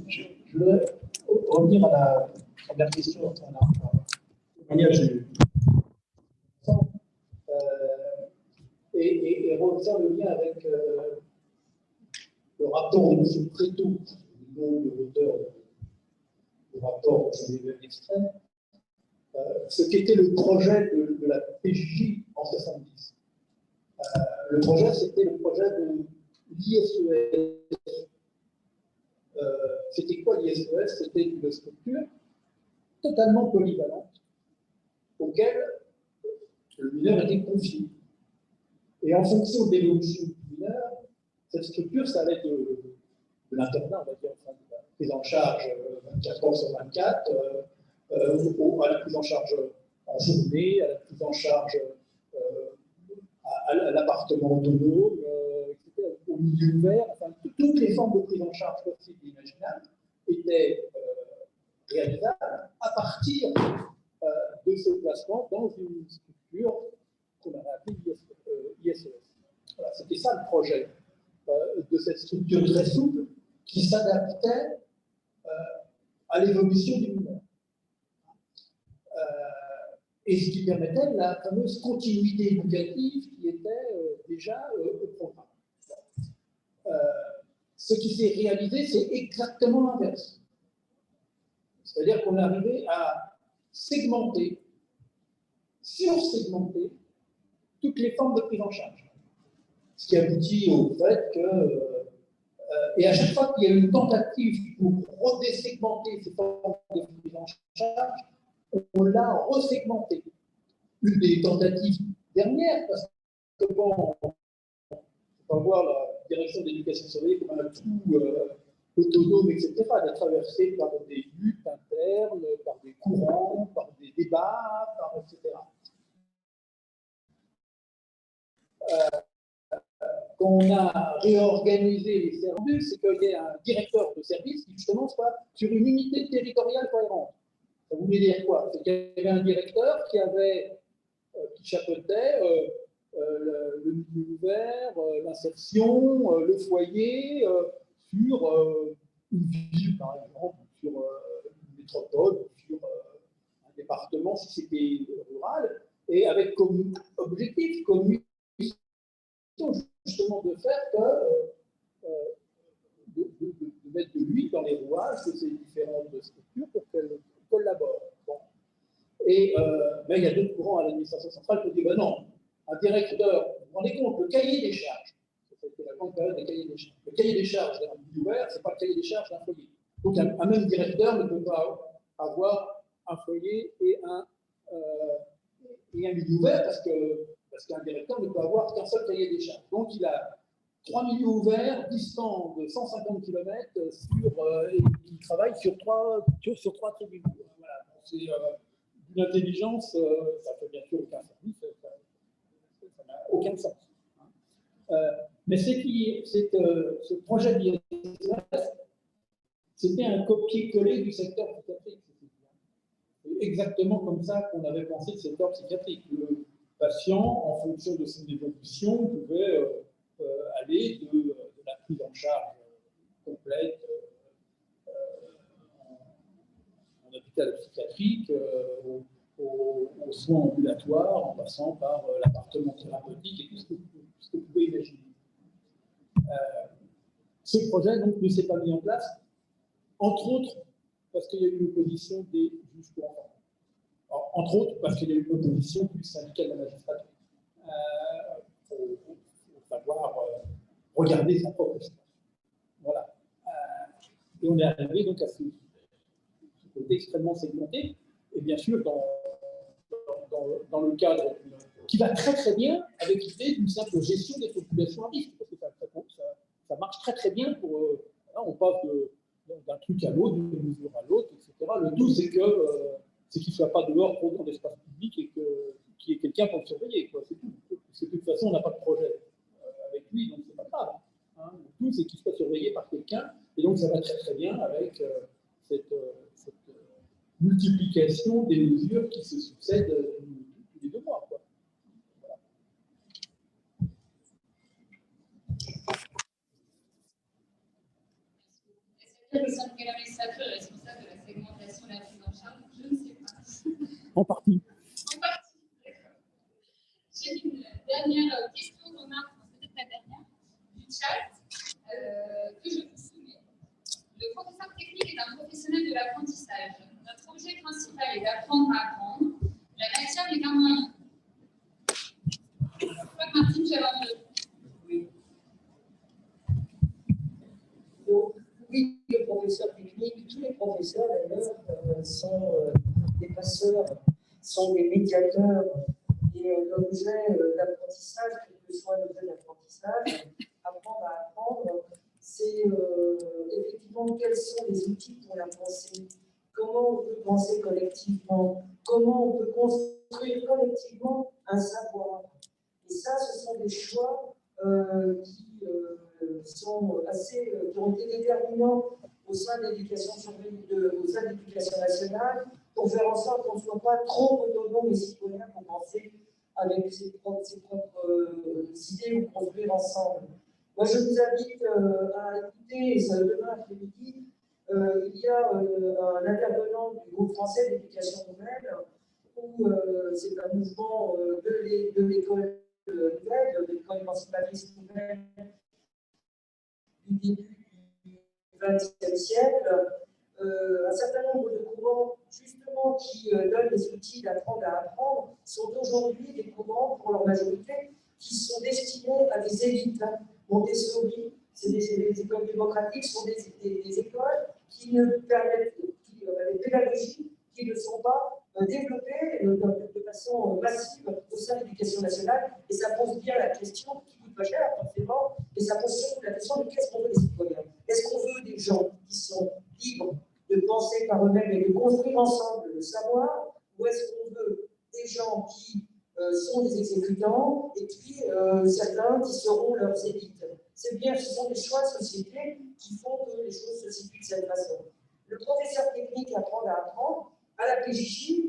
Je voudrais revenir à la première question. Et refaire le lien avec le rapport de M. Préto, l'auteur du rapport extrait, ce qu'était le projet de la PJJ en 70. Le projet, c'était le projet de l'ISES. C'était quoi l'ISES? C'était une structure totalement polyvalente auquel le mineur était confié. Et en fonction de l'évolution du mineur, cette structure, ça allait de l'internat, on va dire, enfin, de la prise en charge 24 heures sur 24, à la prise en charge en journée, à la prise en charge à l'appartement autonome, etc., au milieu ouvert, enfin, toutes les formes de prise en charge possibles et imaginables étaient réalisables à partir de ce placement dans une structure qu'on avait appelée ISES. Voilà, c'était ça le projet de cette structure très souple qui s'adaptait à l'évolution du mineur. Et ce qui permettait la fameuse continuité éducative qui était déjà au programme. Ce qui s'est réalisé, c'est exactement l'inverse. C'est-à-dire qu'on est arrivé à segmenter, sursegmenter toutes les formes de prise en charge. Ce qui aboutit au fait que, et à chaque fois qu'il y a eu une tentative pour redésegmenter ces formes de prise en charge, on l'a resegmenté. Une des tentatives dernières, parce que bon, on va voir la direction de l'éducation surveillée comme un tout autonome, etc., d'être traversée par des luttes internes, par des courants, par des débats, etc. Quand on a réorganisé les services, c'est qu'il y ait un directeur de service qui justement soit sur une unité territoriale cohérente. Ça voulait dire quoi? C'est qu'il y avait un directeur qui chapeautait le milieu ouvert, l'insertion, le foyer, sur une ville, par exemple, sur une métropole, sur un département, si c'était rural, et avec comme objectif, comme justement de faire que de mettre de l'huile dans les rouages de ces différentes structures pour qu'elles collaborent. Bon. Et mais il y a d'autres courants à l'administration centrale qui disent ben non, un directeur, vous vous rendez compte, le cahier des charges, c'était la grande période des cahiers des charges. Le cahier des charges d'un milieu ouvert, ce n'est pas le cahier des charges d'un foyer. Donc un même directeur ne peut pas avoir un foyer et un milieu ouvert parce qu'un directeur ne peut avoir qu'un seul cahier des charges. Donc il a 3 milieux ouverts distants de 150 km et qui travaillent sur trois tribunes. Voilà. C'est une intelligence, ça fait bien sûr aucun service, ça n'a aucun sens. Mais ce projet d'ISES, c'était un copier-coller du secteur psychiatrique. C'est exactement comme ça qu'on avait pensé le secteur psychiatrique. Le patient, en fonction de son évolution, pouvait aller de la prise en charge complète en hôpital psychiatrique aux soins ambulatoires, en passant par l'appartement thérapeutique et tout ce que vous pouvez imaginer. Ce projet donc, ne s'est pas mis en place, entre autres parce qu'il y a eu une opposition des juges pour enfants. Entre autres parce qu'il y a eu une opposition du syndicat de la magistrature. Il faut savoir regarder sa propre histoire. Voilà. Et on est arrivé donc à ce côté extrêmement segmenté, et bien sûr dans le cadre qui va très très bien avec l'idée d'une simple gestion des populations à risque, parce que ça marche très très bien pour. On passe d'un truc à l'autre, d'une mesure à l'autre, etc. Le tout, c'est qu'il ne soit pas dehors trop dans l'espace public et qu'il y ait quelqu'un pour le surveiller. C'est tout. Parce que de toute façon, on n'a pas de projet avec lui, donc c'est pas grave. Hein. Le tout, c'est qu'il soit surveillé par quelqu'un. Et donc, ça va très très bien avec cette multiplication des mesures qui se succèdent tous les 2 mois. Quoi. Voilà. Est-ce que le centre de la magistrature est responsable de la segmentation de la prise en charge? Je ne sais pas. En partie. En partie, d'accord. J'ai une dernière question, remarque, peut-être la dernière, du chat, que je vous soumets. Le professeur technique est un professionnel de l'apprentissage. Notre objet principal est d'apprendre à apprendre. La matière n'est qu'un moyen. Je crois que Martine, tu as un peu. Oui. Donc, oui, le professeur technique, tous les professeurs d'ailleurs sont des passeurs, sont des médiateurs et l'objet d'apprentissage, quel que soit l'objet d'apprentissage, apprendre à apprendre, c'est effectivement quels sont les outils pour la pensée, comment on peut penser collectivement, comment on peut construire collectivement un savoir. Et ça, ce sont des choix qui ont été déterminants au sein de l'éducation nationale pour faire en sorte qu'on ne soit pas trop autonome et citoyen pour penser avec ses propres idées ou construire ensemble. Moi, je vous invite à écouter, demain après-midi, il y a un intervenant du groupe français d'éducation nouvelle, où c'est un mouvement de l'école nouvelle, de l'école émancipatrice nouvelle du début du XXe siècle. Un certain nombre de courants, justement, qui donnent des outils d'apprendre à apprendre, sont aujourd'hui des courants, pour leur majorité, qui sont destinés à des élites. Montessori, c'est des écoles démocratiques, sont des écoles qui ne permettent, des pédagogies qui ne sont pas développées de façon massive au sein de l'éducation nationale. Et ça pose bien la question, qui coûte pas cher, forcément, et ça pose surtout la question de qu'est-ce qu'on veut des citoyens. Est-ce qu'on veut des gens qui sont libres de penser par eux-mêmes et de construire ensemble le savoir, ou est-ce qu'on veut des gens qui sont des exécutants et puis certains qui seront leurs élites? C'est bien, ce sont des choix de société qui font que les choses se situent de cette façon. Le professeur technique apprendre à apprendre, à la PJJ,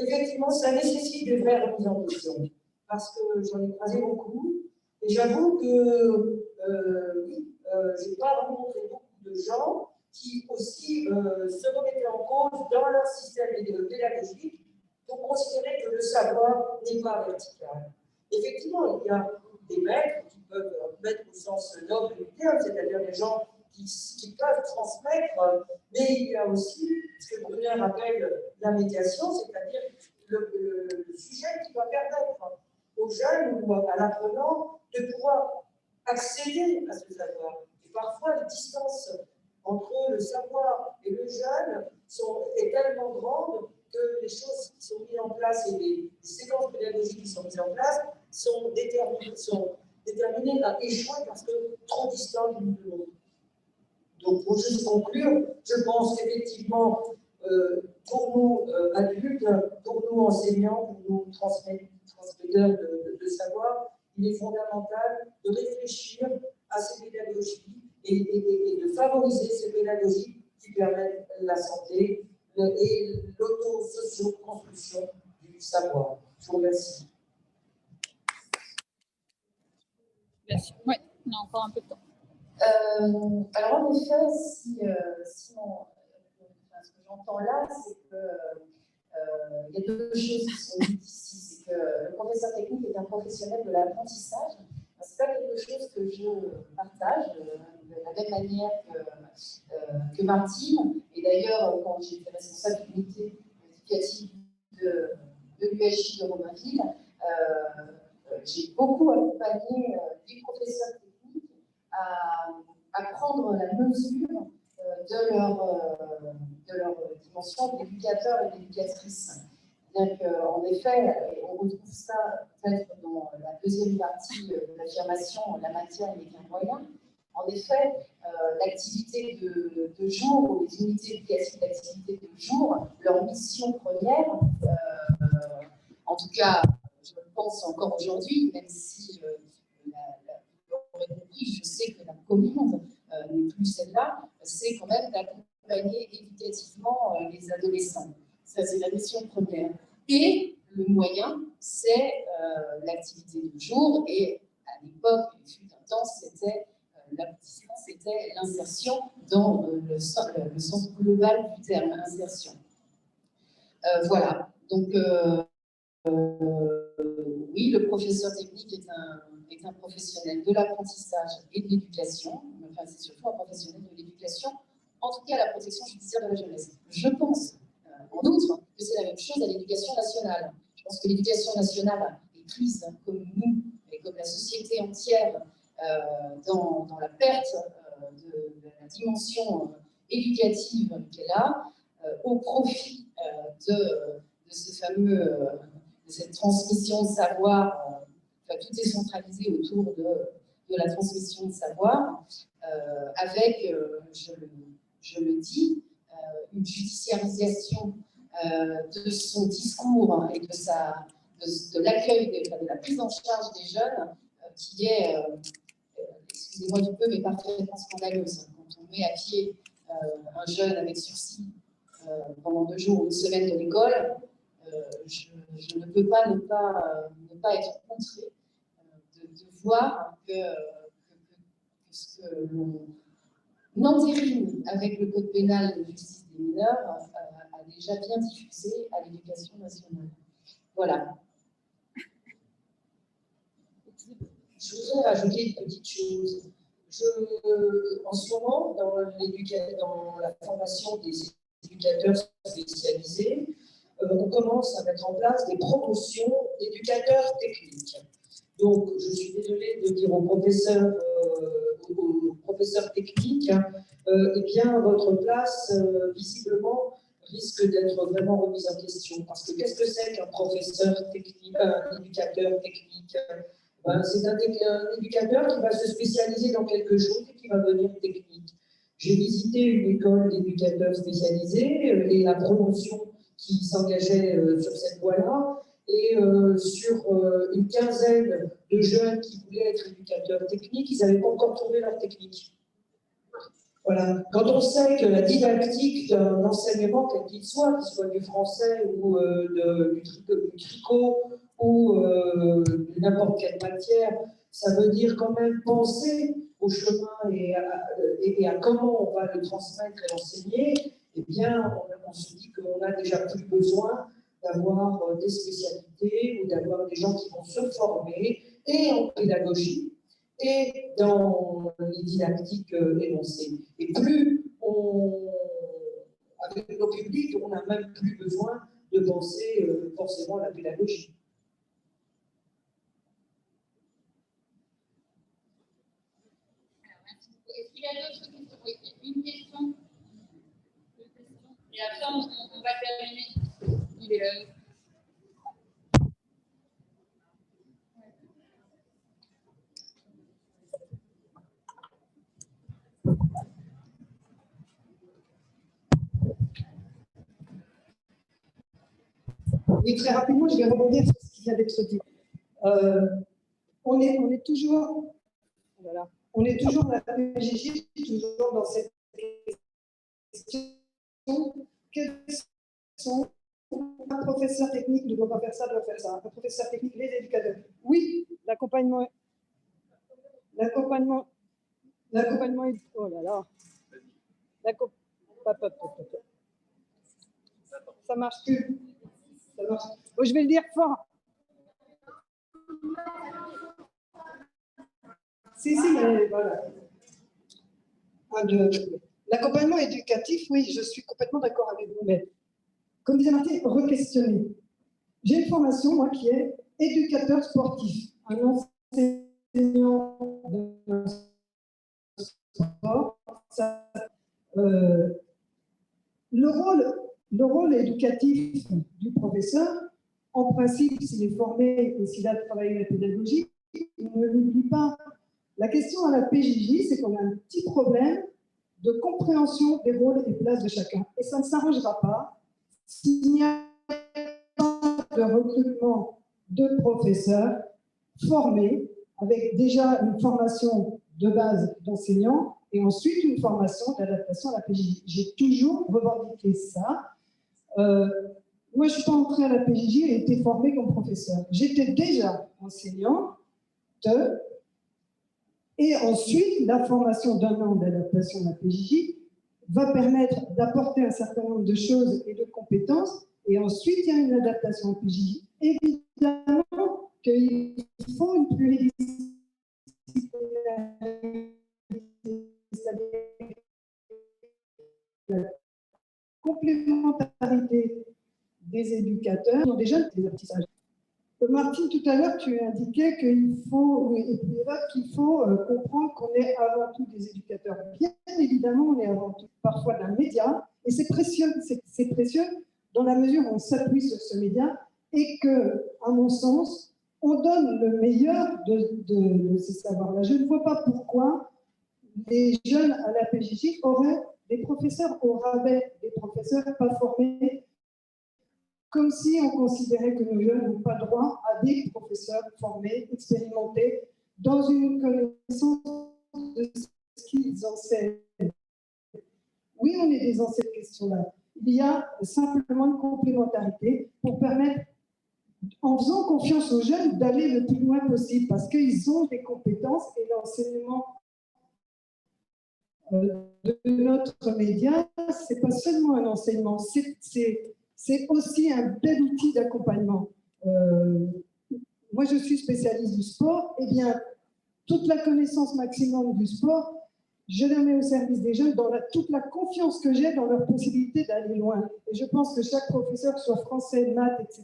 effectivement, ça nécessite de vraies remises en question. Parce que j'en ai croisé beaucoup, et j'avoue que je n'ai pas rencontré beaucoup de gens qui aussi se remettaient en cause dans leur système pédagogique pour considérer que le savoir n'est pas vertical. Effectivement, il y a des maîtres qui peuvent mettre au sens noble du terme, c'est-à-dire des gens qui peuvent transmettre, mais il y a aussi ce que Brunner appelle la médiation, c'est-à-dire le sujet qui va permettre aux jeunes ou à l'apprenant de pouvoir accéder à ce savoir. Et parfois, la distance entre le savoir et le jeune est tellement grande que les choses qui sont mises en place et les séquences pédagogiques qui sont mises en place sont déterminées à échouer parce que trop distantes l'une de l'autre. Donc, pour juste conclure, je pense qu'effectivement, pour nous adultes, pour nous enseignants, pour nous transmetteurs de savoir, il est fondamental de réfléchir à ces pédagogies et de favoriser ces pédagogies qui permettent la santé et l'auto-socio-construction du savoir. Je vous remercie. Merci. Oui, on a encore un peu de temps. Alors en effet, ce que j'entends là, c'est qu'il y a deux choses qui sont dites ici. C'est que le professeur technique est un professionnel de l'apprentissage. Ce n'est pas quelque chose que je partage de la même manière que Martine. Et d'ailleurs, quand j'étais responsable de l'unité éducative de l'USJ de Romainville, j'ai beaucoup accompagné les professeurs techniques à prendre la mesure de leur dimension d'éducateur et d'éducatrice. Bien qu'en effet, on retrouve ça peut-être dans la deuxième partie de l'affirmation, la matière n'est qu'un moyen. En effet, l'activité de jour, ou les unités éducatives d'activité de jour, leur mission première, en tout cas, je le pense encore aujourd'hui, même si vous l'aurez compris, je sais que la commande n'est plus celle-là, c'est quand même d'accompagner éducativement les adolescents. Ça, c'est la mission première. Et le moyen, c'est l'activité de jour. Et à l'époque, il fut un temps, c'était l'aboutissement, c'était l'insertion dans le sens global du terme, insertion. Voilà. Donc, oui, le professeur technique est un professionnel de l'apprentissage et de l'éducation. Enfin, c'est surtout un professionnel de l'éducation, en tout cas à la protection judiciaire de la jeunesse. Je pense, en outre, que c'est la même chose à l'éducation nationale. Je pense que l'éducation nationale est prise, comme nous, et comme la société entière, dans la perte de la dimension éducative qu'elle a, au profit de ce fameux, de cette transmission de savoir. Enfin, tout est centralisé autour de la transmission de savoir, avec, je le dis, une judiciarisation de son discours et de l'accueil, de la prise en charge des jeunes, qui est, excusez-moi du peu, mais parfaitement scandaleuse. Quand on met à pied un jeune avec sursis pendant 2 jours ou une semaine de l'école, je ne peux pas ne pas être contrée de voir que ce que l'on entérine avec le code pénal de justice des mineurs a déjà bien diffusé à l'éducation nationale. Voilà. Je voudrais rajouter une petite chose. En ce moment, dans la formation des éducateurs spécialisés, on commence à mettre en place des promotions d'éducateurs techniques. Donc, je suis désolée de dire aux professeurs techniques, eh bien, votre place, visiblement, risque d'être vraiment remise en question. Parce que qu'est-ce que c'est qu'un professeur technique, un éducateur technique? C'est un éducateur qui va se spécialiser dans quelque chose et qui va devenir technique. J'ai visité une école d'éducateurs spécialisés et la promotion qui s'engageait sur cette voie-là, et sur une quinzaine de jeunes qui voulaient être éducateurs techniques, ils n'avaient pas encore trouvé leur technique. Voilà. Quand on sait que la didactique d'un enseignement, quel qu'il soit du français ou du tricot ou de n'importe quelle matière, ça veut dire quand même penser au chemin et à comment on va le transmettre et l'enseigner, eh bien, on se dit qu'on n'a déjà plus besoin d'avoir des spécialités ou d'avoir des gens qui vont se former et en pédagogie et dans les didactiques énoncées. Et plus avec nos publics, on n'a même plus besoin de penser forcément à la pédagogie. Est-ce qu'il y a d'autres questions? Oui, une question. Et après, on va terminer. Oui, très rapidement, je vais rebondir sur ce qui vient d'être dit. On est toujours, voilà, on est toujours dans la PJJ, toujours dans cette question. Quels sont un professeur technique ne doit pas faire ça, doit faire ça. Un professeur technique, les éducateurs. Oui, l'accompagnement, oh là là, ça marche plus. Oh, je vais le dire fort. Si, mais voilà. L'accompagnement éducatif, oui, je suis complètement d'accord avec vous, mais comme disait Martine, re-questionner. J'ai une formation, moi, qui est éducateur sportif, un enseignant de sport. Le rôle éducatif du professeur, en principe, s'il est formé et s'il a travaillé la pédagogie, il ne l'oublie pas. La question à la PJJ, c'est qu'on a un petit problème de compréhension des rôles et places de chacun. Et ça ne s'arrangera pas s'il n'y a pas de recrutement de professeurs formés, avec déjà une formation de base d'enseignants et ensuite une formation d'adaptation à la PJJ. J'ai toujours revendiqué ça. Moi, je ne suis pas entrée à la PJJ et été formée comme professeur. J'étais déjà enseignante et ensuite, la formation d'un an d'adaptation à la PJJ va permettre d'apporter un certain nombre de choses et de compétences. Et ensuite, il y a une adaptation à la PJJ. Évidemment qu'il faut une pluridisciplinarité, la complémentarité des éducateurs, des jeunes, des apprentissages. Martine, tout à l'heure, tu indiquais qu'il faut, comprendre qu'on est avant tout des éducateurs. Bien évidemment, on est avant tout parfois d'un média, et c'est précieux dans la mesure où on s'appuie sur ce média et que, à mon sens, on donne le meilleur de ces savoirs-là. Je ne vois pas pourquoi les jeunes à la PJJ auraient des professeurs au rabais, des professeurs pas formés, comme si on considérait que nos jeunes n'ont pas droit à des professeurs formés, expérimentés, dans une connaissance de ce qu'ils enseignent. Oui, on est des anciennes questions-là. Il y a simplement une complémentarité pour permettre, en faisant confiance aux jeunes, d'aller le plus loin possible, parce qu'ils ont des compétences et l'enseignement de notre média, ce n'est pas seulement un enseignement, c'est aussi un bel outil d'accompagnement. Moi, je suis spécialiste du sport. Eh bien, toute la connaissance maximum du sport, je la mets au service des jeunes dans toute la confiance que j'ai dans leur possibilité d'aller loin. Et je pense que chaque professeur, soit français, maths, etc.,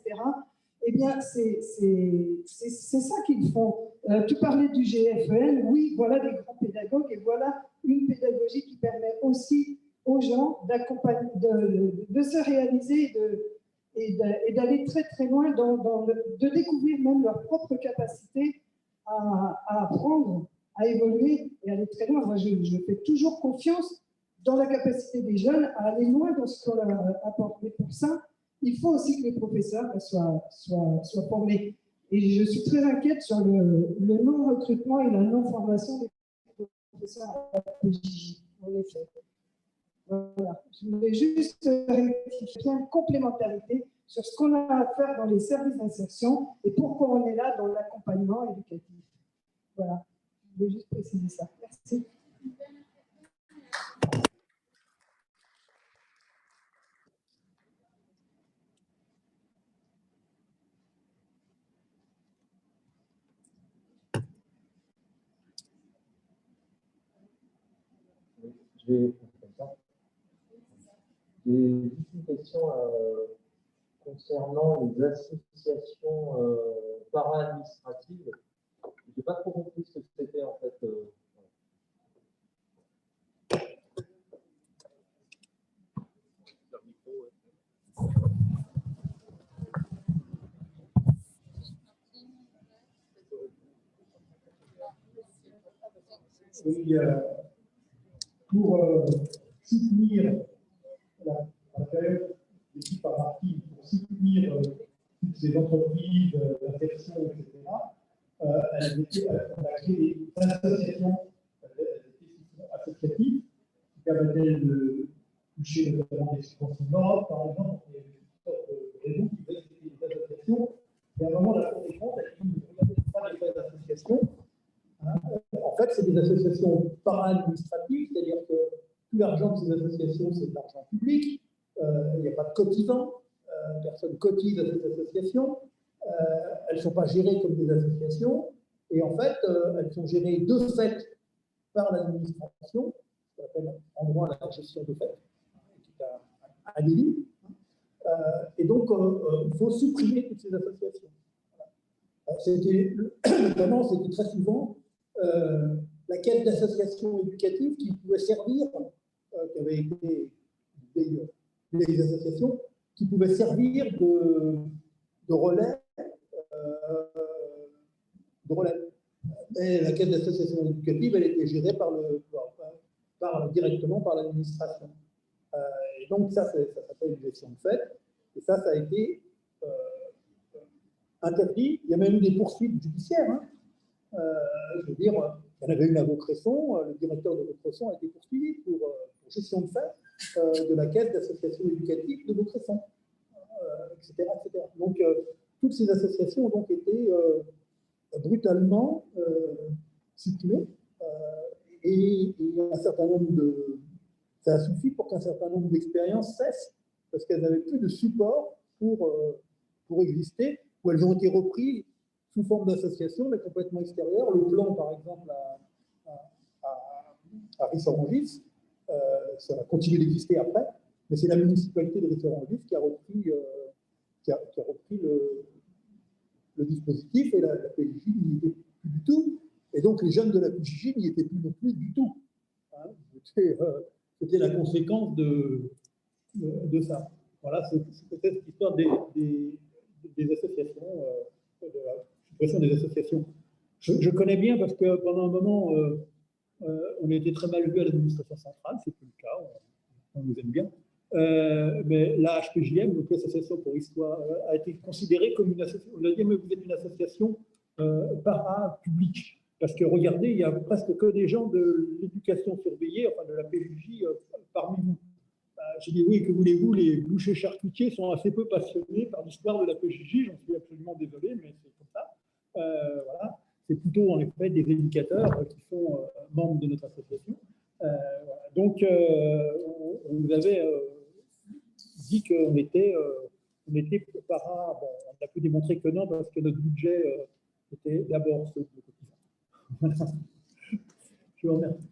eh bien, c'est ça qu'ils font. Tu parlais du GFEN, oui, voilà des grands pédagogues et voilà une pédagogie qui permet aussi aux gens de se réaliser et d'aller très très loin, de découvrir même leur propre capacité à apprendre, à évoluer et à aller très loin. Moi, je fais toujours confiance dans la capacité des jeunes à aller loin dans ce qu'on leur apporte. Mais pour ça, il faut aussi que les professeurs soient formés. Et je suis très inquiète sur le non-recrutement et la non-formation des professeurs à la PJJ, en effet. Voilà. Je voulais juste rectifier une complémentarité sur ce qu'on a à faire dans les services d'insertion et pourquoi on est là dans l'accompagnement éducatif. Voilà. Je voulais juste préciser ça. Merci. Je vais faire ça. J'ai juste une question concernant les associations para-administratives. Je n'ai pas trop compris ce que c'était en fait. Oui, pour soutenir la période des types par partie, pour soutenir toutes ces entreprises d'insertion, etc., on a créé des associations associatives qui permettaient de toucher notamment des subventions d'Europe, par exemple, il y avait toutes sortes de raisons qui faisaient que c'était des associations. Et à un moment, la Cour des comptes a dit ne regardez pas les vraies associations. En fait, c'est des associations para-administratives, c'est-à-dire que tout l'argent de ces associations, c'est de l'argent public, il n'y a pas de cotisants, personne cotise à ces associations, elles ne sont pas gérées comme des associations, et en fait, elles sont gérées de fait par l'administration, ce qu'on appelle en droit la gestion de fait, qui est un délit, et donc il faut supprimer toutes ces associations. Notamment, c'était très souvent la quête d'associations éducatives qui pouvaient servir, qui avaient été des associations qui pouvaient servir de relais Et la caisse d'association éducative, elle était gérée directement par l'administration. Et donc, ça s'appelle une gestion de fait. Et ça a été interdit. Il y a même eu des poursuites judiciaires. Hein. Je veux dire, il y en avait une à Vaucresson. Le directeur de Vaucresson a été poursuivi pour gestion de fait de la caisse d'association éducative de Vaucresson, etc., etc. Donc, toutes ces associations ont donc été brutalement supprimées. Et un certain nombre ça a suffi pour qu'un certain nombre d'expériences cessent, parce qu'elles n'avaient plus de support pour exister, ou elles ont été reprises sous forme d'associations, mais complètement extérieures. Le plan, par exemple, à Rissorangis, ça a continué d'exister après, mais c'est la municipalité de Rissorangis qui a repris, le dispositif, et la PJJ n'y était plus du tout. Et donc, les jeunes de la PJJ n'y étaient plus non plus du tout. Hein, c'était la conséquence de ça. Voilà, c'est peut-être l'histoire des associations, de la suppression des associations. Je connais bien parce que pendant un moment, on était très mal vu à l'administration centrale, c'est plus le cas, on nous aime bien. Mais la HPJM, donc l'association pour l'histoire, a été considérée comme une association. On a dit, mais vous êtes une association para-publique. Parce que regardez, il n'y a presque que des gens de l'éducation surveillée, enfin de la PJJ, parmi nous. J'ai dit, oui, que voulez-vous, les bouchers charcutiers sont assez peu passionnés par l'histoire de la PJJ, j'en suis absolument désolé, mais c'est comme ça. Voilà. C'est plutôt en effet des éducateurs qui sont membres de notre association. Voilà. Donc, on nous avait dit qu'on était para. Bon, on a pu démontrer que non, parce que notre budget était d'abord ceux de cotisants. Voilà. Je vous remercie.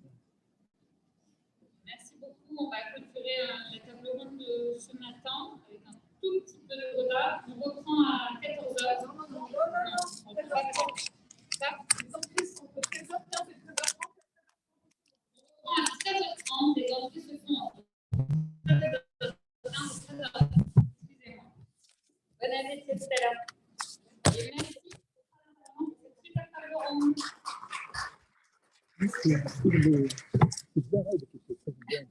Merci beaucoup. On va clôturer la table ronde de ce matin avec un tout petit peu de retard. On reprend à 14h. Non. On peut pas faire ça. En plus, on peut 13h15 et 13h30. On reprend à 13h30. Les entrées se font en 13h15 et 13h30. Excusez-moi. Bonne année, c'est tout à l'heure. Et merci pour cette super table ronde. C'est pareil, parce que c'est très bien.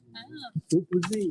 Il faut poser.